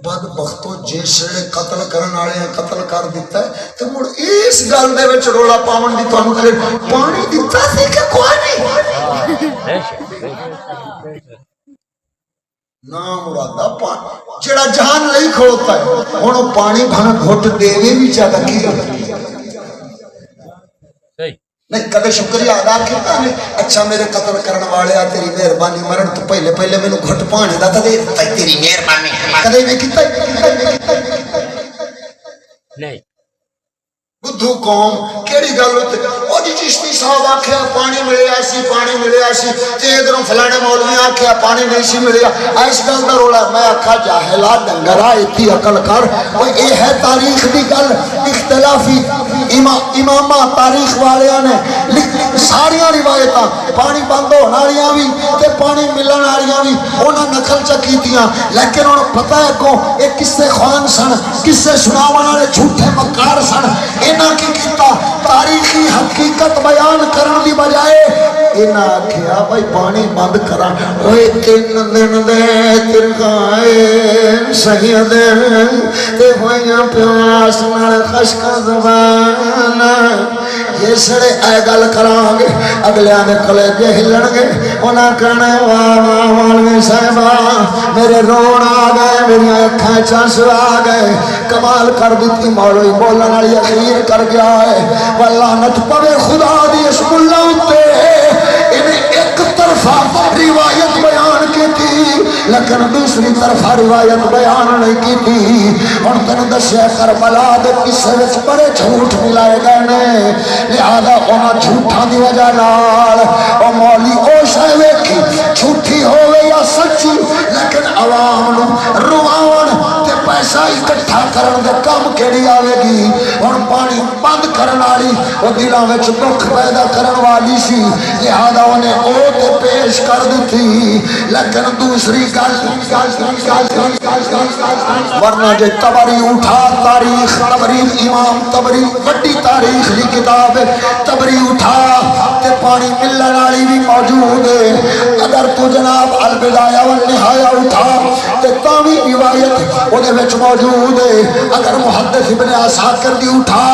بد بختو جس قتل کرنے والے قتل کر دیتا ہے تو مڑ اس گل دے وچ رولا پاون دی تانوں پھر پانی دیتا سی کہ کوئی نہیں نا مرادا پانی جڑا جان نہیں کھڑوتا ہے ہن پانی بھن گھٹ دیوے بھی چاہتا کی نہیں کدے شکریہ ادا کیتا نے اچھا میرے قتل کرنے والے تیری مہربانی مرن تو پہلے پہلے مینوں گھٹ پانی دا تے تیری مہربانی کدے نہیں کیتا نہیں بدھو قوم کیڑی گل او جی چشتی صاحب آکھیا پانی ملیا سی تے ادھروں فلانے مولوی آکھیا پانی نہیں سی ملیا اس گل دا رولا میں آکھا جاہلا ڈنگرا ایتھی عقل کر او اے ہے تاریخ دی گل اختلافی امامہ تاریخ والیاں نے ساریاں روایتاں پانی بند ہون والیاں وی تے پانی ملن والیاں وی انہاں نقل چ کیتیاں لیکن ہن پتہ ہے کو اے قصے خوان سن قصے سناون والے جھوٹے مکار سن انہاں کی کیتا تاریخی حقیقت بیان کرن دی بجائے انہاں آکھیا بھائی پانی بند کرا اوے 3 دن دے ترگائے سید تے ہویاں پیاس نال خشک زبان جسڑے اے گل کراں گے اگلیاں دے کلیجے ہلن گے انہاں کہنا واہ واہ مولوی صاحبہ میرے رون آ گئے میری اکھاں چانسو آ گئے کمال کر دیتی مولوی بولن والی اخیر کر گیا ہے واللعنت پوے خدا دی اس ملا اتے انہیں ایک طرفہ روایت بیان کی تھی لیکن دوسری طرفہ روایت بیان نہیں کی تھی اور تنوں دسیا کربلا دے قصے وچ بڑے جھوٹ ملائے گئے نے لہذا انہاں جھوٹاں دی وجہ نال او مولی او شے ویکھی جھوٹی ہوے یا سچی لیکن عوام نو رواون تے پیسہ اکٹھا کرن دے کم کیڑی آوے گی ہن پانی بند کرن والی او دلاں وچ دکھ پیدا کرن والی سی لہذا انہیں او تے پیش کر دتی لیکن دوسری گل ورنہ جے تبری اٹھا تاریخ تبری امام تبری بڑی تاریخ لی کتاب تبری اٹھا تے پانی ملن والی بھی موجود ہے اگر تو جناب البدایہ والنہایہ اٹھا تے تاوی روایت اودے وچ موجود ہے اگر محدث ابن عساکر دی اٹھا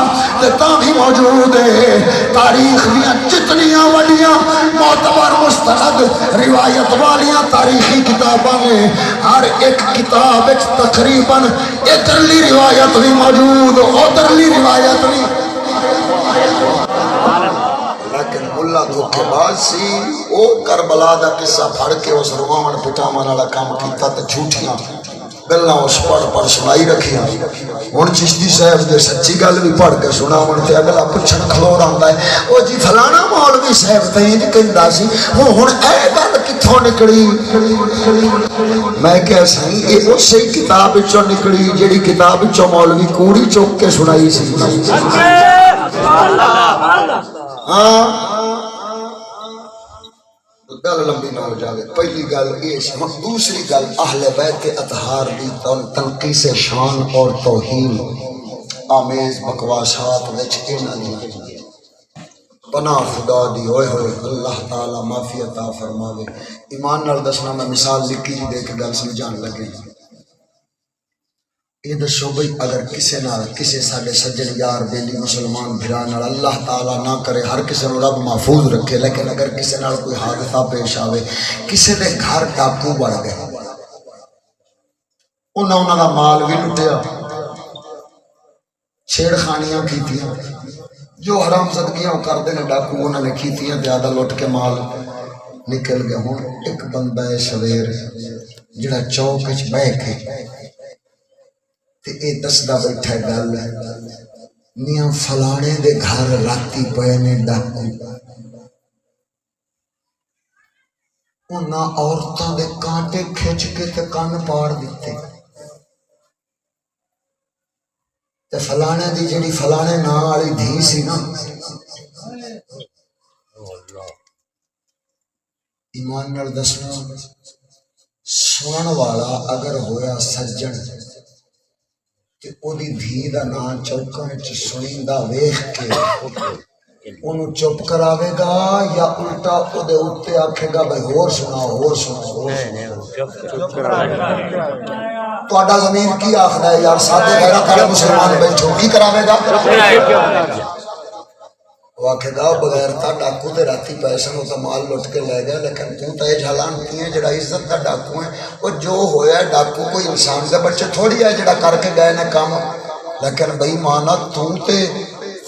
تے تاوی موجود ہے تاریخ دیاں جتنیاں وڈیاں معتبر مستند روایت والیاں تاریخی کتاباں نے ہر ایک کتاب وچ تقریباً ادھرلی روایت بھی موجود ادھرلی روایت بھی لیکن اللہ دھوکے باز سی او کربلا دا قصہ پھڑ کے اس رواون پٹاون والا کام کیتا تے جھوٹیاں گلاں اس پڑھ سنائی رکھیاں ہن چشتی صاحب دے سچی گل بھی پڑھ کے سناون تے اگلا پچھن کھلور آندا ہے او جی فلانا مولوی صاحب تے انج کہندا سی ہن اے گل کتھوں نکلی میں کہہ سہی اے اسی کتاب وچوں نکلی جیڑی کتاب وچوں مولوی کوڑی چوک کے سنائی سی ہاں گل لمبی نہ ہو جائے پہلی گل یہ دوسری گل اہل بیت اطہار دی تنقیص شان اور توہین آمیز بکواسات وچ انہاں دی پناہ خدا دی ہوئے ہوئے اللہ تعالی معافی عطا فرماوے ایمان نال دسنا میں مثال لکھی جی دے کے گل سمجھان لگے یہ دسو بھئی اگر کسے نال کسے ساڈے سجن یار بیلی مسلمان بھرا نال اللہ تعالیٰ نہ کرے ہر کسے نو رب محفوظ رکھے لیکن اگر کسے نال کوئی حادثہ پیش آوے کسے دے گھر ڈاکو بڑھ گئے انہاں دا مال بھی لٹیا چھیڑ خانیاں کیتیاں جو حرام زدگیاں کردے نے ڈاکو انہاں نے کیتیاں زیادہ لٹ کے مال نکل گیا ہوں ایک بندہ سویر جڑا چوک وچ بیٹھ کے تے اے دسدا بیٹھا گل میاں فلانے دے گھر راتی پئے نے ڈاکو انہاں عورتاں دے کانٹے کھچ کے تے کن پاڑ دیتے تے فلانے دی جڑی فلانے ناں والی دھی سی نا ایمان نال دسنا سنن والا اگر ہویا سجن تے او دی دھی دا نام چوکاں وچ سنیندا ویکھ کے اونوں چپ کراوے گا یا الٹا او دے اوتے آکھے گا بھائی ہور سناؤ تہاڈا ضمیر کی آکھدا ہے یار سادے غیرت والے مسلمان بیٹھو کی کراوے گا وہ آکھے گا بغیر تا ڈاکو تے راتی پیسے نو تو مال لٹ کے لے گئے لیکن تو تے جھلان کی ہے جڑا عزت دا ڈاکو ہے وہ جو ہویا ہے ڈاکو کوئی انسان دے بچے تھوڑی ہے جڑا کر کے گئے نے کام لیکن بھائی مانا تو تے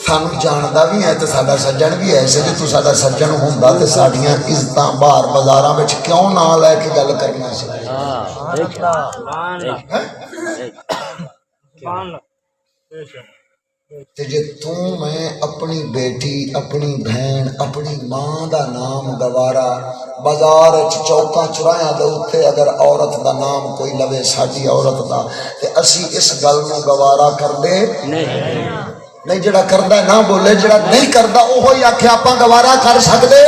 سانو جاندا بھی ہے تے ساڈا سجن بھی ایسے جے تو ساڈا سجن ہوندا تے ساڈیاں عزتاں باہر بازاراں وچ کیوں نہ لے کے گل کرنا سی تے جے تو میں اپنی بیٹی اپنی بہن اپنی ماں دا نام گوارا بازار چوکاں چوراہاں دے اوتے اگر عورت دا نام کوئی لوے ساڈی عورت دا تے اسی اس گل نو گوارا کر دے نہیں جڑا کردا ہے نہ بولے جڑا نہیں کردا اوہی آکھے آپاں گوارا کر سکدے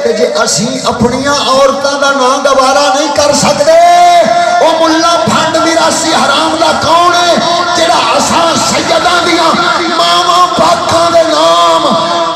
تے جے اسی اپنیاں عورتاں دا نام گوارا نہیں کر سکدے او ملا بھنڈ میراثی حرام دا کون ہے جڑا اساں سیداں دیاں ماواں پاکاں دے نام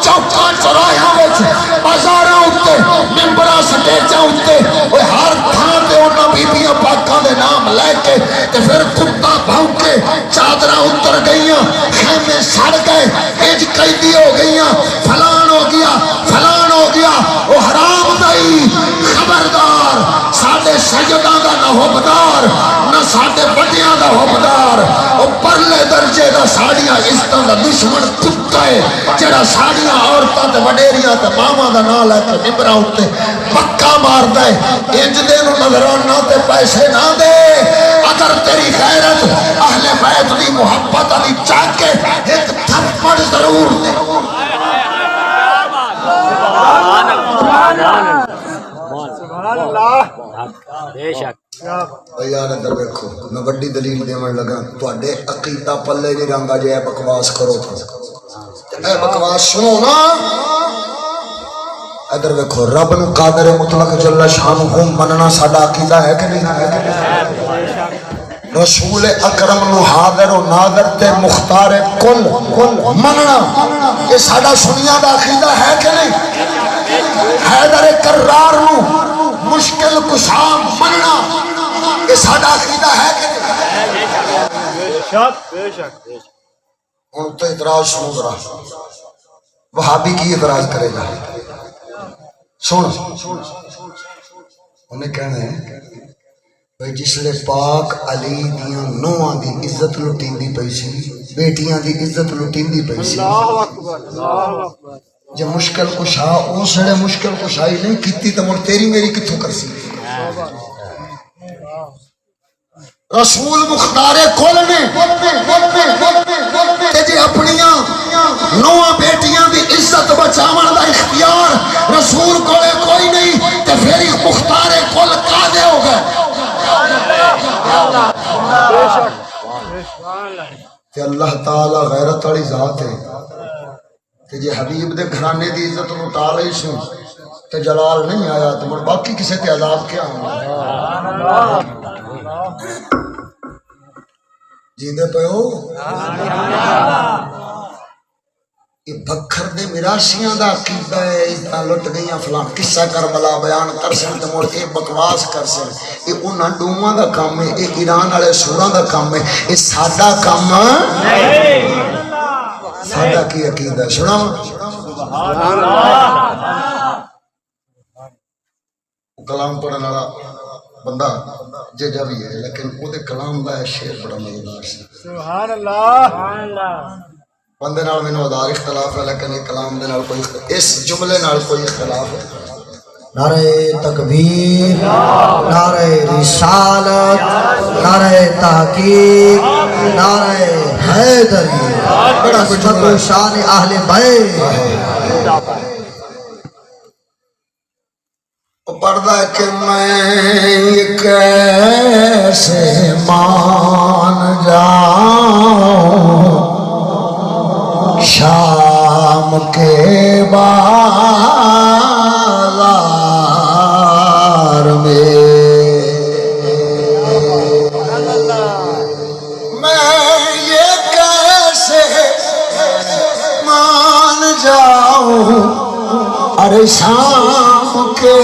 چوکاں چوراہاں وچ بازاراں اُتے ممبراں سٹیجاں اُتے اوے ہر تھاں تے انہاں بیبیاں پاکاں دے نام لے کے تے پھر کتا بھونکے چادراں اتر گئیاں خیمے سڑ گئے اج قیدی ہو گئیاں فلان ہو گیا فلان ہو گیا او حرام دائی خبردار ساڈے سیداں دا نہ حبدار نہ ساڈے بڑیاں دا حبدار او پرلے درجے دا ساڈیاں عزتاں دا دشمن کتا ہے جڑا ساڈیاں عورتاں تے وڈیریاں تے ماواں دا نام لے کے ممبراں اُتے پکا ماردا ہے انج دے نو نظرانہ تے پیسے نہ دے اگر تیری غیرت اہل بیت دی محبت علی چاہ کے ایک تھپڑ ضرور دے سبحان اللہ بے شک یار ادھر دیکھو میں بڑی دلیل دیون لگا تواڈے عقیدہ پلے نہیں رنگا جے بکواس کرو اے بکواس سنو نا ادھر دیکھو رب نو قادر مطلق جل شانہ مننا ساڈا عقیدہ ہے کہ نہیں رسول اکرم نو حاضر و ناظر تے مختار کل مننا یہ ساڈا سنیاں دا عقیدہ ہے کہ نہیں حیدر کرار نو مشکل کشا مننا یہ ساڈا عقیدہ ہے کہ نہیں بے شک بے شک ان تو اعتراض سنو ذرا وہابی کی اعتراض کرے گا سن انہیں کہنا ہے بھئی جس لئے پاک علی دیاں نوہاں دی عزت لٹیندی پئی سی بیٹیاں دی عزت لٹیندی پئی سی اللہ اکبر اللہ اکبر جب مشکل کشا او سڑے مشکل کشائی نہیں کیتی تو مر تیری میری کتھوں کر سی رسول مختار کل نے تے جے اپنیاں نوہاں بیٹیاں دی عزت بچاون دا اختیار رسول کولے کوئی نہیں تے پھر مختار کل قاضے ہو گئے کہ اللہ تعالی غیرت والی ذات ہے کہ جے حبیب دے گھرانے دی عزت نو ٹالے سن تے جلال نہیں آیا تو مر باقی کسے تے عذاب کیا ہوں جیندے پہ ہو یہ بکھر دے مراشیاں دا عقیدہ ہے عزتاں لٹ گئیاں فلان قصہ کربلا بیان کر سن تے مڑ اے بکواس کر سن اے انہاں ڈوماں دا کام ہے اے ایران والے سوراں دا کام ہے اے ساڈا کام نہیں ساڈا کی عقیدہ ہے سنا سبحان اللہ کلام پڑھن والا بندہ ججا بھی ہے لیکن او دے کلام دا شعر بڑا مزیدار سی سبحان اللہ بندے نال مینوں ادار اختلاف ہے لیکن یہ کلام دے نال کوئی اس جملے نال کوئی اختلاف ہے نعرہ تکبیر نعرہ رسالت نعرہ تحقیق نعرہ حیدری بڑا عظمت شان اہل بیت پردہ کہ میں کیسے مان جاؤں شام کے بازار شام کے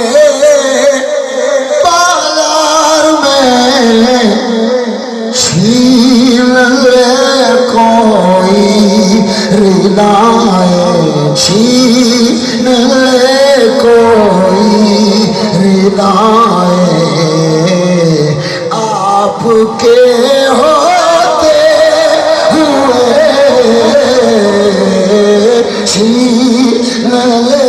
بازار میں چھین لے کوئی ردائے چھین لے کوئی ردائے آپ کے ہوتے ہوئے چھین لے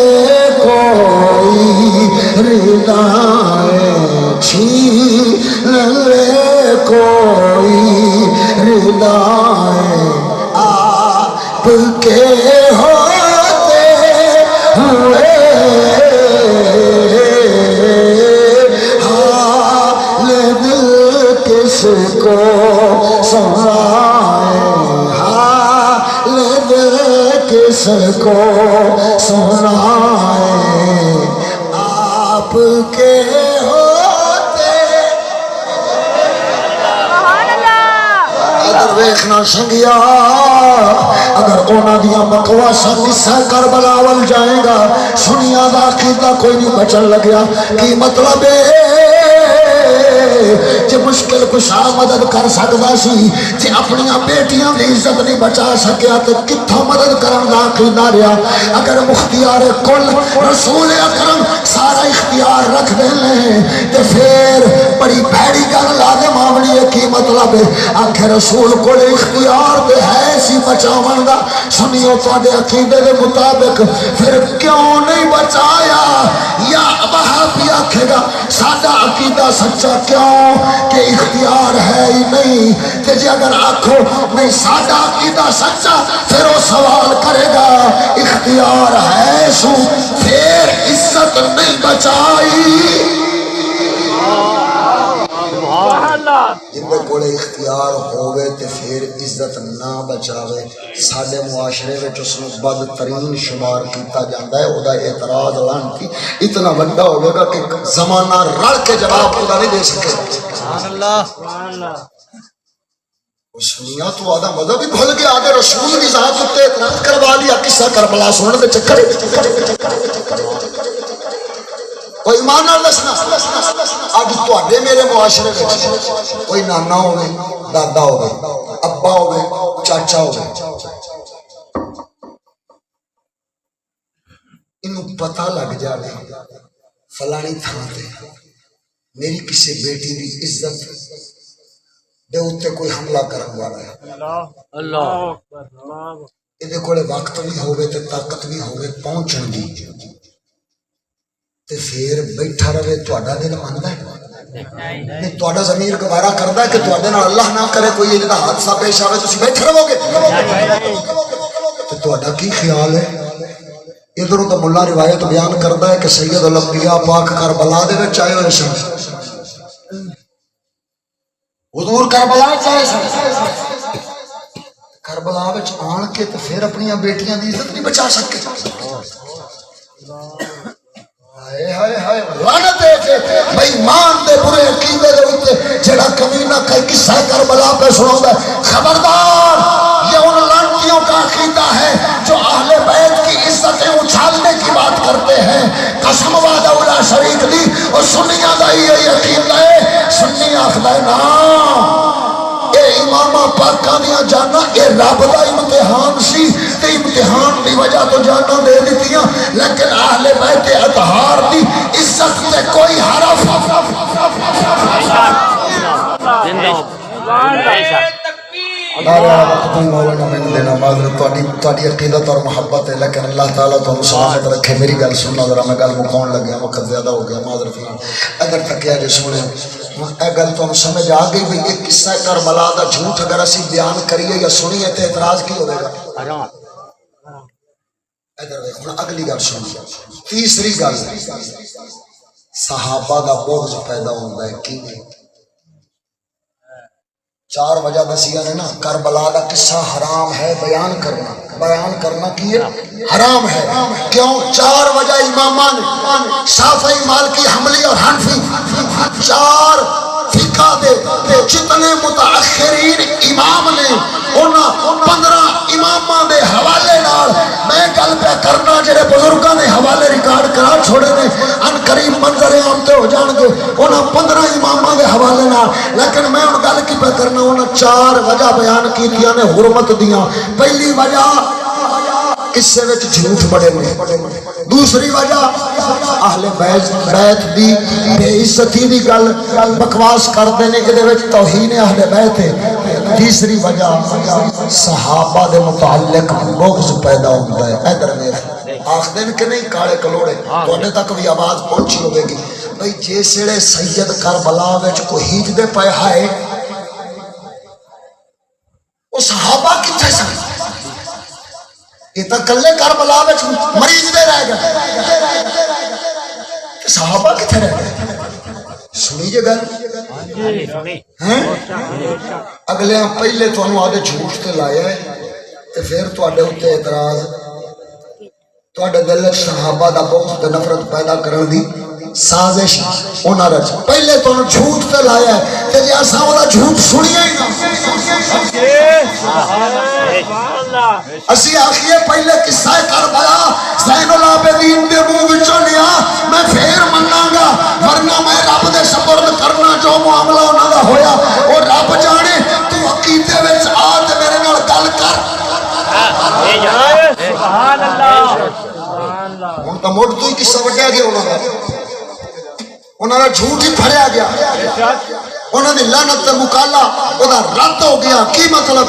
کوئی ردائے چھین لے کوئی ردائے آپ کے ہوتے ہوئے حال دل کس کو سنائے حال دل کس کو سنائے آپ کے ہوتے اگر ویکھنا سنگیا اگر اونا دیا بکواسا قصہ کربلا ول جائے گا سنیا دا عقیدہ کوئی نہیں بچن لگیا کی مطلب ہے جے مشکل کشا مدد کر سکتا سی جے اپنی بیٹیاں دی عزت نہیں بچا سکیا تو کتھوں مدد کرن دا عقیدہ رہا اگر مختیار کل رسول اکرم سارا اختیار رکھ دے لیں تو پھر بڑی بھیڑی گل لازم آونی ہے کی مطلب ہے آخر رسول کو اختیار دے ہے سی بچاون دا سنیو تواڈے عقیدے دے مطابق پھر کیوں نہیں بچایا یا وہابی آکھے گا سادہ عقیدہ سچا کیوں کہ اختیار ہے ہی نہیں کہ جی اگر آنکھو نہیں سادہ عقیدہ سچا پھر وہ سوال کرے گا اختیار ہے سو پھر عزت نہیں بچائی جن میں کوئی اختیار ہوئے تے پھر عزت نہ بچاوے ساڑھے معاشرے میں جو سنو بدترین شمار کیتا جاندہ ہے او دا اعتراض لانتی اتنا بندہ ہوگا گا کہ زمانہ رڑ کے جواب خدا نہیں دے سکے سبحان اللہ سنیا تو آدھا مذہب بھی بھول گیا آدھے رسول کی ذات اتے اعتراض کروا لیا قصہ کربلا سننے دے چکر کوئی ایمان نہ دسنا اج تواڈے میرے معاشرے وچ کوئی نانا ہوے دادا ہوے ابا ہوے چاچا ہوے انہوں پتہ لگ جائے فلانی تھان تے میری کسی بیٹی دی عزت دے اتے کوئی حملہ کرن والا ہے اللہ یہ کولے وقت بھی ہوے تے طاقت بھی ہوے پہنچن دی تے پھر بیٹھا رہے تواڈا دل مندا ہے نہیں تواڈا ضمیر گوارا کردا ہے کہ تواڈے نال اللہ نہ کرے کوئی ایجا حادثہ پیش آوے تسی بیٹھے رہو گے تے تواڈا کی خیال ہے ادھروں تو ملا روایت بیان کردا ہے کہ سید الانبیاء پاک کربلا دے وچ آئے ہوئے سن حضور کربلا وچ آئے سن کربلا وچ آن کے تے پھر اپنی بیٹیاں دی عزت نہیں بچا سکے ہائے ہائے ہائے لعنت ہے بھائی مان دے برے عقیدے دے اوتے جڑا کمینہ کئی قصہ کربلا پہ سناوندا ہے خبردار یہ ان لعنتیوں کا عقیدہ ہے جو اہل بیت کی عزتیں اچھالنے کی بات کرتے ہیں قسم وعدہ اولا شریک دی اور سنیاں دا یہ عقیدہ ہے سنی آخدا ہے نا اے امامہ پاکاں دیاں جانا اے رب دا امتحان سی تے امتحان دی وجہ تو جانا دے دیتیاں لیکن اہل بیت اطہار دی عزت تے کوئی حرف مولانا میں دینا معذرت تواڈی عقیدت اور محبت ہے لیکن اللہ تعالیٰ تو سلامت رکھے میری گل سننا ذرا میں گل مکاؤن لگ گیا وقت زیادہ ہو گیا معذرت اگر تکیا جی سنے اے گل تو سمجھ آ گئی بھی ایک قصہ کربلا دا جھوٹ اگر اسی بیان کریے یا سنیے تے اعتراض کی ہوئے گا ادھر دیکھو اگلی گل سنیے تیسری گل صحابہ دا بغض پیدا ہوتا ہے کی چار وجہ دسیا نے نا کربلا دا قصہ حرام ہے بیان کرنا کی ہے حرام ہے کیوں چار وجہ امامہ نے شافعی مالکی حنبلی اور حنفی چار فقہ دے جتنے متاخرین امام نے انہاں 15 امامہ دے حوالے نال میں گل پہ کرنا جڑے بزرگاں نے حوالے ریکارڈ کرا چھوڑے نے ان قریب منظر عام تے ہو جان گے انہاں 15 اماماں دے حوالے نال لیکن میں ان گل کی پہ کرنا انہاں 4 وجہ بیان کیتیاں نے حرمت دیاں پہلی وجہ قصے وچ جھوٹ بڑے نے دوسری وجہ اہل بیت دی بے عزتی دی گل بکواس کردے نے کہ دے وچ توہین اہل بیت ہے تیسری وجہ صحابہ دے متعلق بغض پیدا ہوتا ہے ادھر ویکھ آخدن کہ نہیں کالے کلوڑے تواڈے تک بھی آواز پہنچی ہوے گی بھئی جیسے سید کربلا وچ کو ہیج دے پے ہائے وہ صحابہ کتھے سن یہ تو کلے کربلا وچ مریض دے رہ گئے صحابہ کتھے رہ گئے سنی جے گل اگلے پہلے تانوں آدھے جھوٹ تے لایا ہے تے پھر تواڈے اوتے اعتراض تواڈے دل وچ صحابہ دا بغض تے نفرت پیدا کرن دی سازش انہاں رچ پہلے تانوں جھوٹ تے لایا ہے تے جے اساں والا جھوٹ سنیا ہی نہ اسی آخیے پہلے قصہ کربلا زین العابدین دے منہ وچوں لیا میں پھر مناں گا ورنہ میں رب دے سپرد کرنا جو معاملہ انہاں دا ہویا او رب جانے تو عقیدے وچ آ تے میرے نال گل کر سبحان اللہ سبحان اللہ ہن تا موڑ تو ہی قصہ وڈیا گیا انہاں دا جھوٹ ہی پھڑیا گیا انہاں دی لعنت تے مکالا او دا رد ہو گیا کی مطلب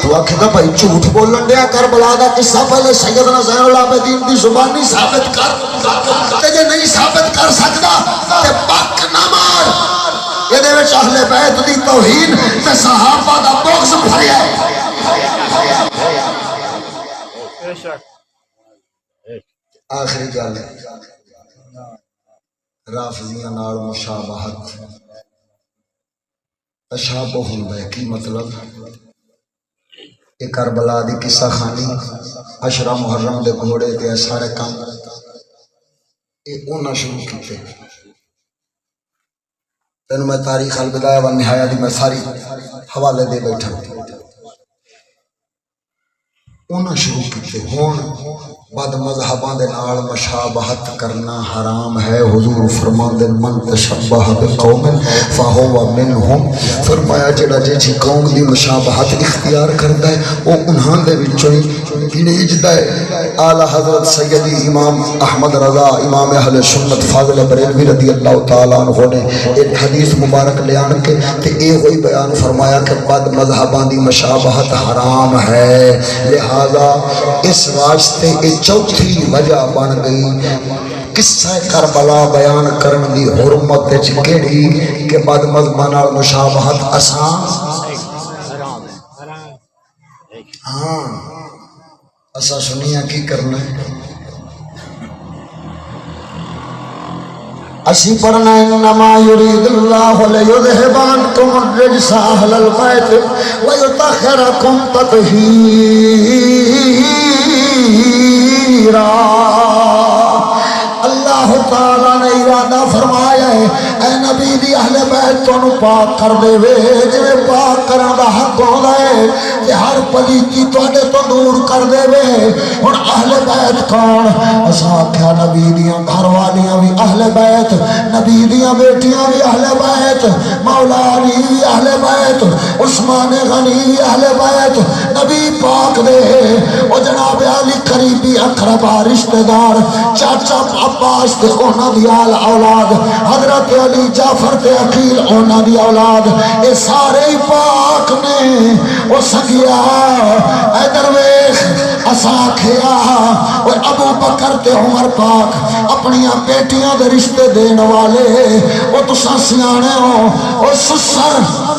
تو آکھدا بھائی جھوٹ بولن دیا کربلا دا قصہ پہلے سیدنا زین العابدین دی زبانی ثابت کر تے جے نہیں ثابت کر سکدا تے بک نہ مار اے دے وچ اہل بیت دی توہین تے صحابہ دا بغض بھریا ہے آخری گل رافضیاں نال مشابہت تشابہ ہوندا ہے کی مطلب یہ کربلا دی قصہ خانی عشرہ محرم دے گھوڑے تے سارے کام یہ انہاں شروع کیتے تینوں میں تاریخ البدایہ والنہایہ دی میں ساری حوالے دے بیٹھا انہاں شروع کیتے ہون بد مذہباں دے نال مشابہت کرنا حرام ہے حضور فرماندے من تشبہ بقوم فہو منہم فرمایا جڑا جی قوم دی مشابہت اختیار کردا ہے او انہاں دے وچوں ہی گنیجدا ہے اعلی حضرت سیدی امام احمد رضا امام اہل سنت فاضل بریلوی رضی اللہ تعالی عنہ نے ایک حدیث مبارک لے آن کے تے اے ہوئی بیان فرمایا کہ بد مذہباں دی مشابہت حرام ہے لہذا اس واسطے چوتھی وجہ بن گئی قصہ کربلا بیان کرن دی حرمت وچ کیڑی کہ بد مذہباں نال مشابہت آسان ہاں اسا سنیا کی کرنا ہے اسی پڑھنا انما یرید اللہ لیذہب عنکم الرجس اہل البیت ویطہرکم تطہیرا اللہ تعالیٰ نے ارادہ فرمایا ہے اے نبی دی اہل بیت تو پاک کر دے وے جویں پاک کرن دا حق ہوندا ہے تے ہر پلیتی تواڈے تو دور کر دے وے ہن اہل بیت کون اساں آکھیا نبی دیاں گھر والیاں بھی اہل بیت نبی دیاں بیٹیاں بھی اہل بیت مولا علی بھی اہل بیت عثمان غنی بھی اہل بیت نبی پاک دے او جناب علی قریبی اقربا رشتہ دار چاچا عباس تے انہاں دی اولاد حضرت علی جعفر تے عقیل انہاں دی اولاد اے سارے پاک نے او سگیا اے درویش اساں کھیا او ابو بکر تے عمر پاک اپنی بیٹیاں دے رشتے دین والے او تساں سیانے ہو او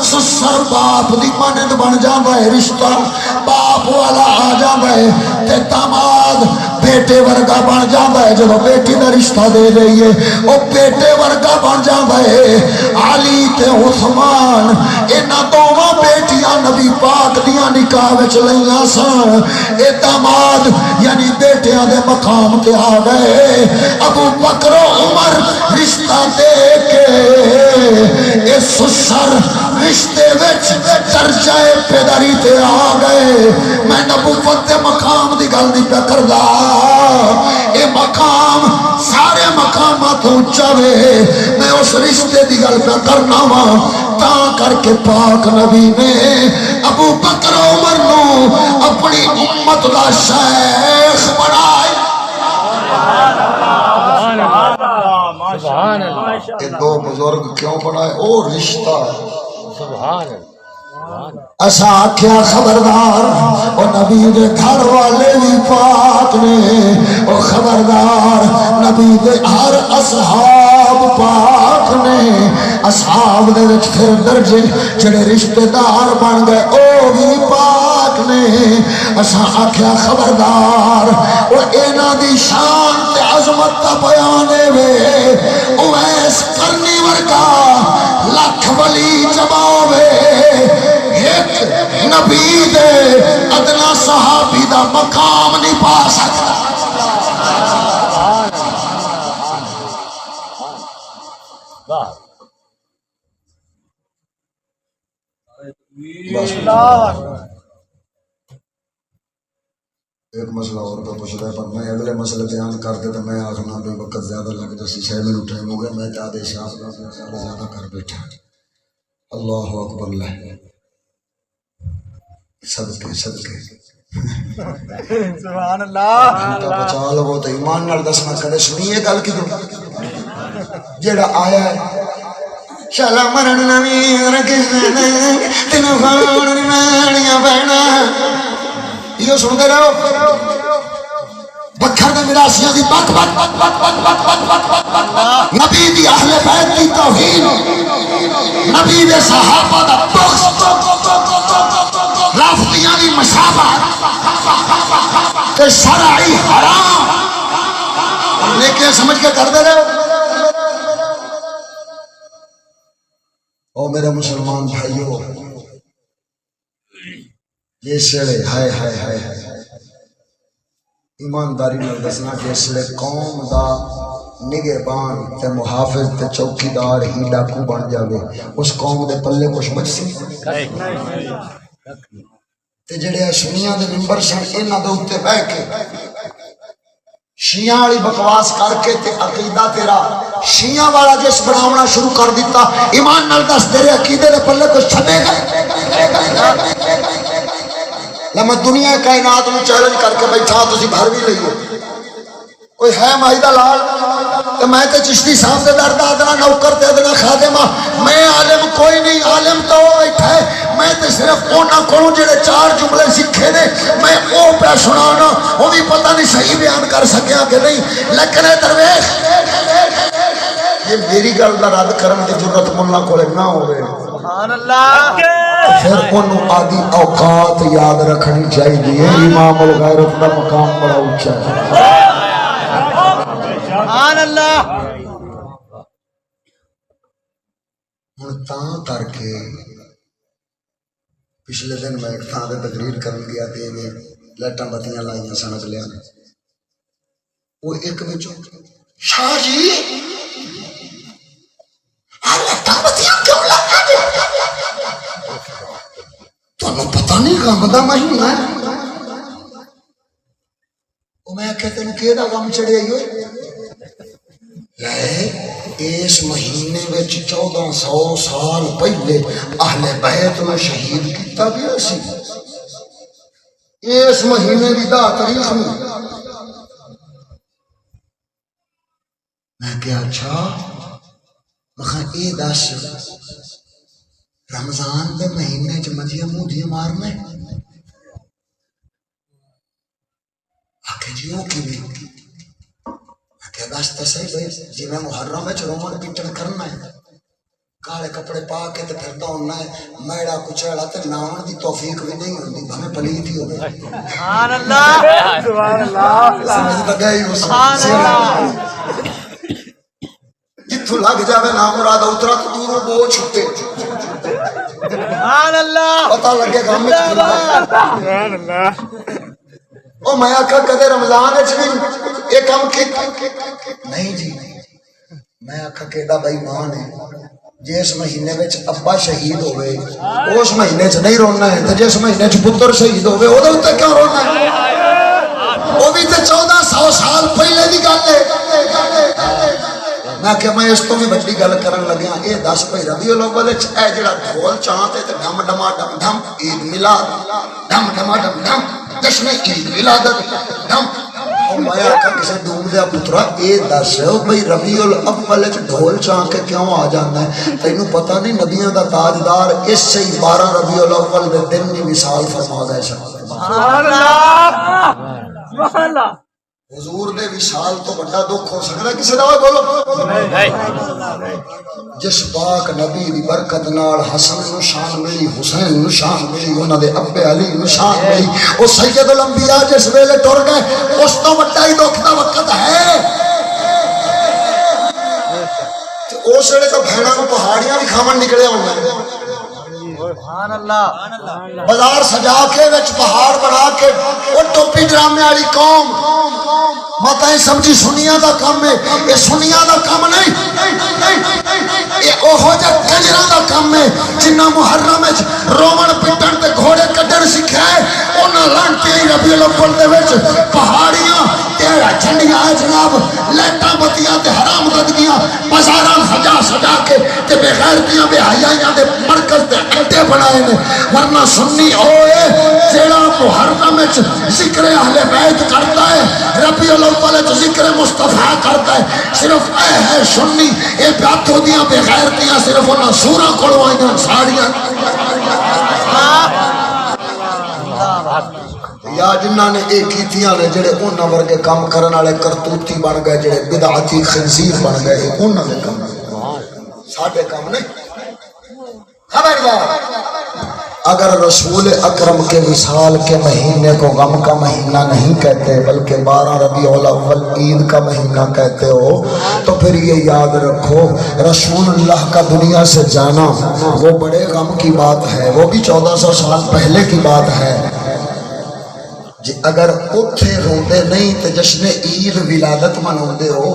سسر باپ دی مانند بن جاندا ہے رشتہ باپ والا آ جاندا ہے تے داماد بیٹے ورگا بن جاندا ہے جدوں بیٹی دا رشتہ دے رہی ہے او بیٹے ورگا بن جاندا ہے علی تے عثمان انہاں دوواں بیٹیاں نبی پاک دیاں نکاح وچ لئیاں سن اے داماد یعنی بیٹیاں دے مقام تے آ گئے ابو بکر و عمر رشتہ دے کے اے سسر رشتے وچ درجہ پیداری تے آ گئے میں نبوت دے مقام دی گل نہیں پہ کردا اے مقام سارے مقامات تو اونچا وے میں اس رشتے دی گل پہ کرنا وا تا کر کے پاک نبی نے ابو بکر عمر نو اپنی امت دا شیخ بنایا یہ دو بزرگ کیوں بنائے او رشتہ ایسا آکھیا خبردار او نبی دے گھر والے بھی پاک نے او خبردار نبی دے ہر اصحاب پاک نے اصحاب دے وچ پھر درجے جڑے رشتہ دار بن گئے او بھی پاک نے ایسا آکھیا خبردار او اینا دی شان تے عظمت دا بیان وے او ایس کرنی ورگا لکھ ولی جماوے ایک نبی دے ادنا صحابی دا مقام نہیں پا سکتا ایک مسئلہ اور پہ پوچھ رہا ہے پر میں اگلے مسئلے بیان کرتے تو میں آخنا بے وقت زیادہ لگ جیسی 6 منٹ ٹائم ہو گیا میں زیادہ شاپ زیادہ کر بیٹھا اللہ اکبر اللہ صدقے صدقے سبحان اللہ بچا لو تو ایمان نال دسنا کدے سنیے گل کی جیڑا آیا ہے شالا مرن نویر کسے نے تین فاڑ نانیاں بہنا یہ سنتے رہو بکھر دے مراسیاں دی بک بک بک بک بک بک بک بک بک بک نبی دی اہل بیت دی توہین نبی دے صحابہ دا بغض رافضیاں دی مشابہت تے شرعی حرام لیکن سمجھ کے کر دے رہے او میرے مسلمان بھائیو یہ سڑے ہائے ہائے ہائے ایمانداری میں دسنا جسلے قوم دا نگہبان تے محافظ تے چوکیدار ہی ڈاکو بن جاوے اس قوم دے پلے کچھ بچ سی تے جڑے سنیاں دے ممبر سن انہاں دے اوتے بیٹھ کے شیعہ والی بکواس کر کے تے عقیدہ تیرا شیعہ والا جس بناونا شروع کر دیتا ایمان نال دس تیرے عقیدے دے پلے کچھ چھڈے گا میں دنیا کائنات میں چیلنج کر کے بیٹھا تسی بھر بھی لئیو کوئی ہے مائی دا لال تو میں تے چشتی صاحب دے درد آدنا نوکر تے ادنا خادمہ میں عالم کوئی نہیں عالم تو وہ بیٹھا ہے میں تے صرف اونا کروں جڑے 4 جملے سکھے نے میں او پہ سنانا وہ بھی پتہ نہیں صحیح بیان کر سکیا کہ نہیں لیکن اے درویش یہ میری گل دا رد کرن دی ضرورت ملنا کولے نہ ہوئے سبحان اللہ پھر انہوں آدھی اوقات یاد رکھنی چاہیے امام الغیرت کا مقام بڑا اونچا ہے سبحان اللہ ہن تاں کر کے پچھلے دن میں ایک تھاں تے تقریر کرن گیا تے لائٹاں بتیاں لائیاں سن اگلیاں نے وہ ایک وچوں شاہ جی لائٹاں بتیاں کیوں لائیاں تمہیں پتہ نہیں غم دا مہینہ ہے وہ میں کہتے ہیں کہ دا غم چڑھے ہوئے اس مہینے وچ 1400 سال پہلے اہل بیت میں شہید کیتا گیا سی اس مہینے دی 10 تاریخ میں میں کہا اچھا میں اے دس رمضان دے مہینے چ مدیاں مودیاں مارنا آکھے جی وہ کیویں کہ دس تو صحیح بھائی جی میں محرم میں رومن پیٹن کرنا ہے کالے کپڑے پا کے تے پھردا ہونا ہے میڑا کچیڑا تے ناون دی توفیق بھی نہیں ہوندی بھاویں پلیت ہی ہوے سبحان اللہ سبحان اللہ سمجھ تا گئی اس جتھوں لگ جاوے نا مراد اترا تو دوروں بو چھٹے سبحان اللہ پتہ لگے گا میں سبحان اللہ او میں آکھا کدے رمضان وچ بھی یہ کام کی نہیں جی میں آکھا کہ دا بھائی مان ہے جس مہینے وچ ابا شہید ہوئے اس مہینے چ نہیں رونا ہے تے جس مہینے چ پتر شہید ہوئے او دے اوتے کیوں رونا ہے؟ وہ بھی تے 1400 سال پہلے دی گل ہے۔ میں کہ میں اس تو بھی بڑی گل کرن لگیا اے دس بھائی ربیع الاول وچ اے جڑا ڈھول چاں تے dim ڈما dim dim Eid Milad dim ڈما dim dim جشن عید ولادت ڈم اور میں آکھا کسے ڈوب دیا پترا اے دس بھائی ربیع الاول وچ ڈھول چاں کے کیوں آ جانا ہے؟ تینوں پتہ نہیں نبیاں دا تاجدار اس سے 12 ربیع الاول دے دن دی مثال فرما گئے سبحان اللہ سبحان اللہ۔ حضور دے وصال تو بڑا دکھ ہو سکتا ہے کسی دا؟ بولو جس پاک نبی دی برکت نال حسن نو شان ملی حسین نو شان ملی انہاں دے ابے علی نو شان ملی او سید الانبیاء جس ویلے ٹر گئے اس تو بڑا ہی دکھ دا وقت ہے۔ اس ویلے تو بھیڑاں نو پہاڑیاں بھی کھاون نکلے ہوندے سبحان اللہ۔ بازار سجا کے وچ پہاڑ بنا کے او ٹوپی ڈرامے والی قوم مت سمجھی سنیا دا کام ہے، یہ سنیا دا کام نہیں، یہ اوہو جا کنجراں دا کام ہے جنہ محرم وچ رومن پٹن تے گھوڑے کڈن سکھیا ہے انہاں لانتی ربیع الاول دے وچ پہاڑیاں تیرا جھنڈیاں جناب لائٹاں بتیاں تے حرام ددگیاں بازاراں سجا سجا کے تے بے غیرتیاں بے حیائیاں دے مرکز تے اڈے بنائے نے۔ ورنہ سنی اوے جیڑا محرم وچ ذکر اہل بیت کرتا ہے ربیع الاول ذکر مصطفیٰ کرتا ہے صرف اے ہے سنی اے بیاتوں دیاں بے غیرتیاں صرف انہاں سوراں کولوں آئیاں ساڑیاں یا جنہاں نے ایک کیتیاں نے جڑے انہاں ورگے کام کرن والے کرتوتی بن گئے جڑے بدعتی خنزیر بن گئے انہاں دے کام ساڈے کام نہیں۔ خبردار اگر رسول اکرم کے وصال کے مہینے کو غم کا مہینہ نہیں کہتے بلکہ 12 ربیع الاول عید کا مہینہ کہتے ہو تو پھر یہ یاد رکھو رسول اللہ کا دنیا سے جانا وہ بڑے غم کی بات ہے، وہ بھی 1400 سال پہلے کی بات ہے جی۔ اگر اتھے روندے نہیں تو جشن عید ولادت مناندے ہو،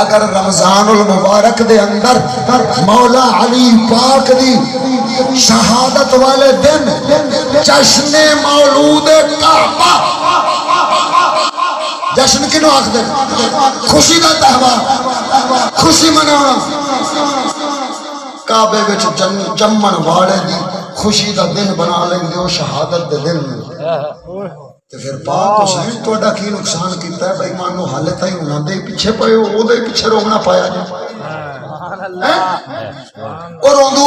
اگر رمضان المبارک دے اندر مولا علی پاک دی شہادت والے دن جشن مولود کعبہ، جشن کنو آکھ دے خوشی دا تہوار خوشی منانا، کعبے وچ جمن والے دی خوشی دا دن بنا لیں گے شہادت دے دن تو پھر پاک حسین توڑا کی نقصان کیتا ہے بھائی مانو حالے تائی انہاں دے پیچھے پئے ہو او دے پیچھے رونا پایا جائے اور روندو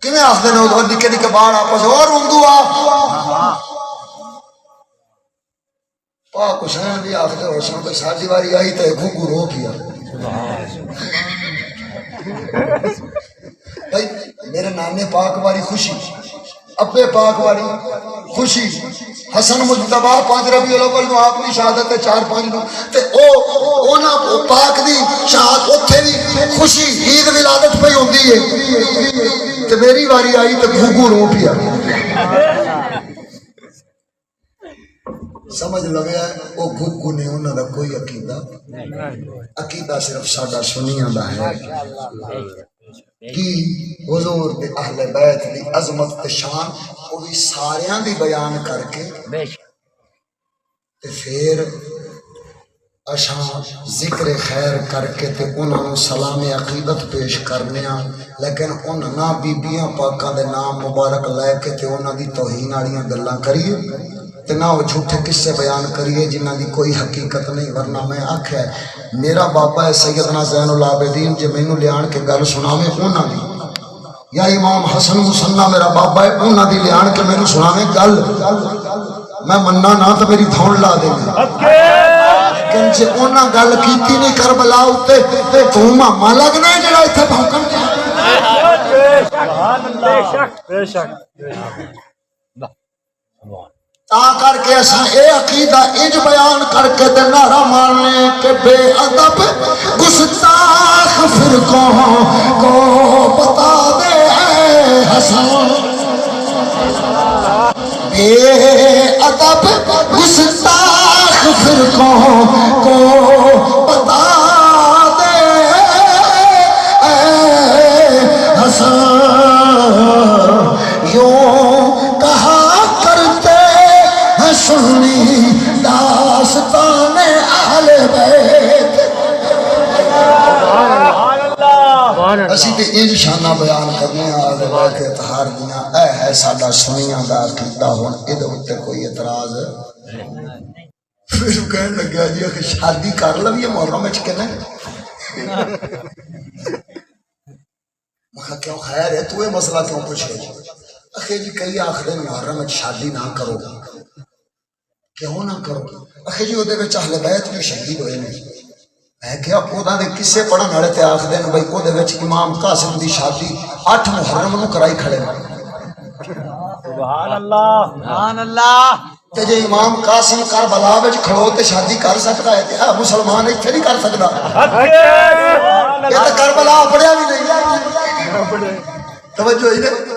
کیویں آخدے نے او نکے نکے باہر آپس اور روندو پاک حسین بھی آخدے ہو سن بھائی ساڈی واری آئی تے گھنگو رو کیا بھائی میرے نانے پاک واری خوشی ابے پاک واری خوشی حسن مجتبی 5 ربیع الاول نو آپ کی شہادت ہے 4-5 نو تے او نا پاک دی شہادت اوتھے بھی خوشی عید ولادت پہ ہوندی ہے تے میری واری آئی تے گھگو رو پیا سمجھ لگیا ہے او گھگو نے انہاں دا کوئی عقیدہ صرف ساڈا سنیاں دا ہے کی حضور دے اہل بیت دی عظمت تے شان وہ بھی ساریاں دی بیان کر کے تے پھر اشاں ذکر خیر کر کے تے انہاں نوں سلام عقیدت پیش کرنے ہاں لیکن انہاں بیبیاں پاکاں دے نام مبارک لے کے تے انہاں دی توہین والیاں گلاں کریے تے نہ وہ جھوٹے قصے بیان کریے جنہاں دی کوئی حقیقت نہیں۔ ورنہ میں آکھیا ہے میرا بابا ہے سیدنا زین العابدین جے مینوں لیان کے گل سناویں انہاں دی یا امام حسن مصنع میرا بابا ہے انہاں دی لیان کے مینوں سناویں گل میں مننا نہ تو میری دھون لا دے گی لیکن جے انہاں گل کیتی نہیں کربلا اُتے تو ماما لگنا ہے جڑا ایتھے بھونکن بے شک بے شک تا کر کے ایسا اے عقیدہ اج بیان کر کے تے نعرہ مارنے کہ بے ادب گستاخ فرقوں کو بتا دے اے حسن بے ادب گستاخ فرقوں کو بتا دے اسی تے انج شانہ بیان کرنے آل بیت اطہار دیاں اے ہے ساڈا سنیاں دا عقیدہ ہن ادھر تے کوئی اعتراض پھر کہنے لگا جی کہ شادی کر لویے محرم وچ کہ نہیں میں کیوں خیر ہے تو یہ مسئلہ کیوں پوچھے اخی جی کئی آخر محرم وچ شادی نہ کرو کیوں نہ کرو اخی جی وہ اہل بیت جو شہید ہوئے نے میں کیا خدا دے کسے پڑھن والے تے آخ دین بھائی وہ امام قاسم دی شادی 8 محرم نو کرائی کھڑے سبحان اللہ سبحان اللہ تے جے امام قاسم کربلا وچ کھڑو تے شادی کر سکدا ہے تے مسلمان ایتھے نہیں کر سکدا یہ تے کربلا پڑھیا بھی نہیں توجہ ہی نہیں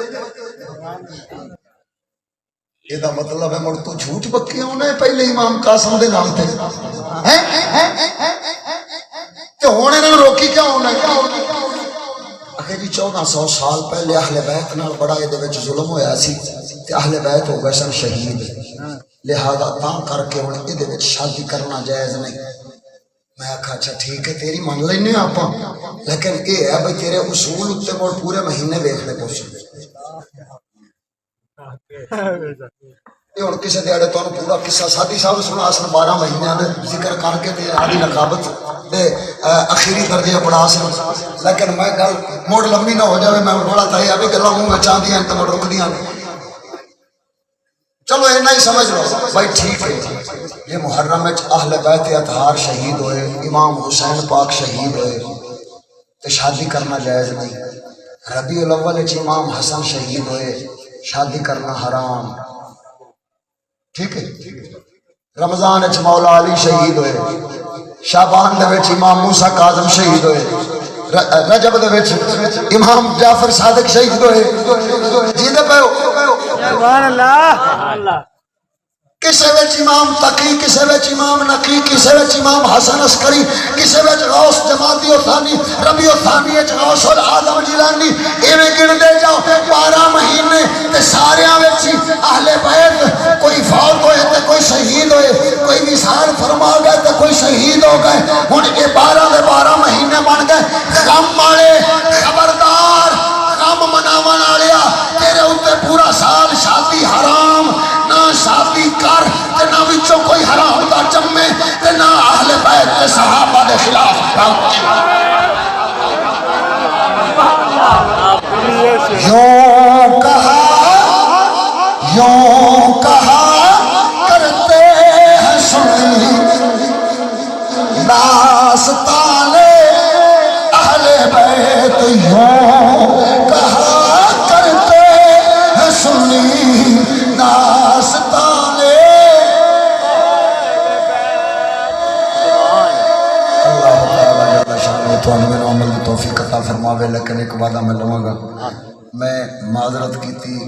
یہ دا مطلب ہے مڑ تو جھوٹ بکیا ہونا ہے پہلے امام قاسم دے نام تے تو ہونے نے روکی کیا ہونا ہے اگر جی 1400 سال پہلے اہل بیت نال بڑا یہ دے وچ ظلم ہویا سی تے اہل بیت ہو گئے سن شہید لہذا تاں کر کے ہن یہ دے وچ شادی کرنا جائز نہیں میں کہا اچھا ٹھیک ہے تیری مان لینے آپاں لیکن یہ ہے بھئی تیرے اصول اتے مڑ پورے مہینے دیکھنے پوچھے یہ ہوں کسی دیڑے تو پورا قصہ سادی صاحب سنا سن 12 مہینے ذکر کر کے آدھی نقابت دے اخیری درجے پڑھا سن لیکن میں گل موڑ لمبی نہ ہو جائے میں بڑا تھا ابھی گلا منہ میں چاہتی ہیں تو میں رک دیا چلو اینا ہی سمجھ لو بھائی ٹھیک ہے یہ محرم اہل بیت اطہار شہید ہوئے امام حسین پاک شہید ہوئے تو شادی کرنا جائز نہیں ربیع الاول امام حسن شہید ہوئے شادی کرنا حرام ٹھیک ہے رمضان اچ مولا علی شہید ہوئے شعبان دے وچ امام موسیٰ کاظم شہید ہوئے رجب دے وچ امام جعفر صادق شہید ہوئے جی دے پہو سبحان اللہ کسے وچ امام تقی کسے وچ امام نقی کسے وچ امام حسن عسکری کسے وچ غوث جماعتی ثانی ربیع ثانی وچ غوث العظم جیلانی ایویں گن دے جاؤ 12 مہینے تے ساریاں وچ اہل بیت کوئی فوت ہوئے تے کوئی شہید ہوئے کوئی وصال فرما گئے تے کوئی شہید ہو گئے ہن یہ 12 دے 12 مہینے بن گئے غم والے خبردار غم مناون والیا تیرے اوتے پورا سال شادی حرام نہ شادی کر تے نہ وچوں کوئی حرام دا جمے تے نہ اہل بیت تے صحابہ دے خلاف یوں کہا کرتے ہیں سنی داستان اہل بیت یوں کہا کرتے ہیں سنی داستان اللہ تعالیٰ جل شانہ تو میں عمل کی توفیق عطا فرماوے لیکن ایک وعدہ میں لوں گا میں معذرت کی تھی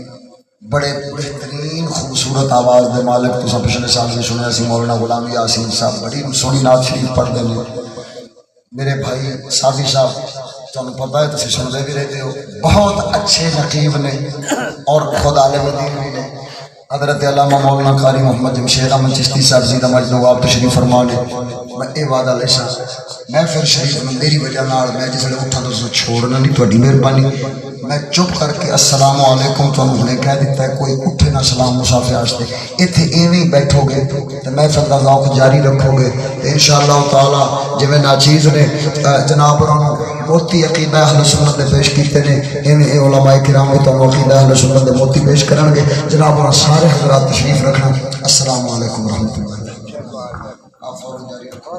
بڑے بہترین خوبصورت آواز دے مالک تو پچھلے سال سے سنیا سی مولانا غلام یاسین صاحب بڑی سونی نعت شریف پڑھ دے میرے بھائی صافی صاحب تمہیں پتہ ہے تسی سنتے بھی رہتے ہو بہت اچھے نقیب نے اور خود عالم دین بھی نے حضرت علامہ مولانا قاری محمد جمشید احمد چشتی صاحب زیدہ مجد نواب تشریف فرما لے میں اے وعدہ لے سا میں پھر شریف میں میری وجہ نال میں جس لئے اٹھا تو چھوڑنا نہیں تھوڑی مہربانی میں چپ کر کے السلام علیکم تو انہوں نے کہہ دیتا ہے کوئی اٹھے نہ سلام مسافر آجتے ایتھے ایویں بیٹھو گے تو میں پھر ذوق جاری رکھو گے انشاءاللہ تعالی جو میں ناچیز نے جناب انہوں موتی عقیدہ اہل سنت نے پیش کیتے نے ایویں علماء کرام تو عقیدہ اہل سنت نے موتی پیش کرن گے جناب انہوں سارے حضرات تشریف رکھنا السلام علیکم ورحمۃ اللہ آپ فوراً جاری رکھو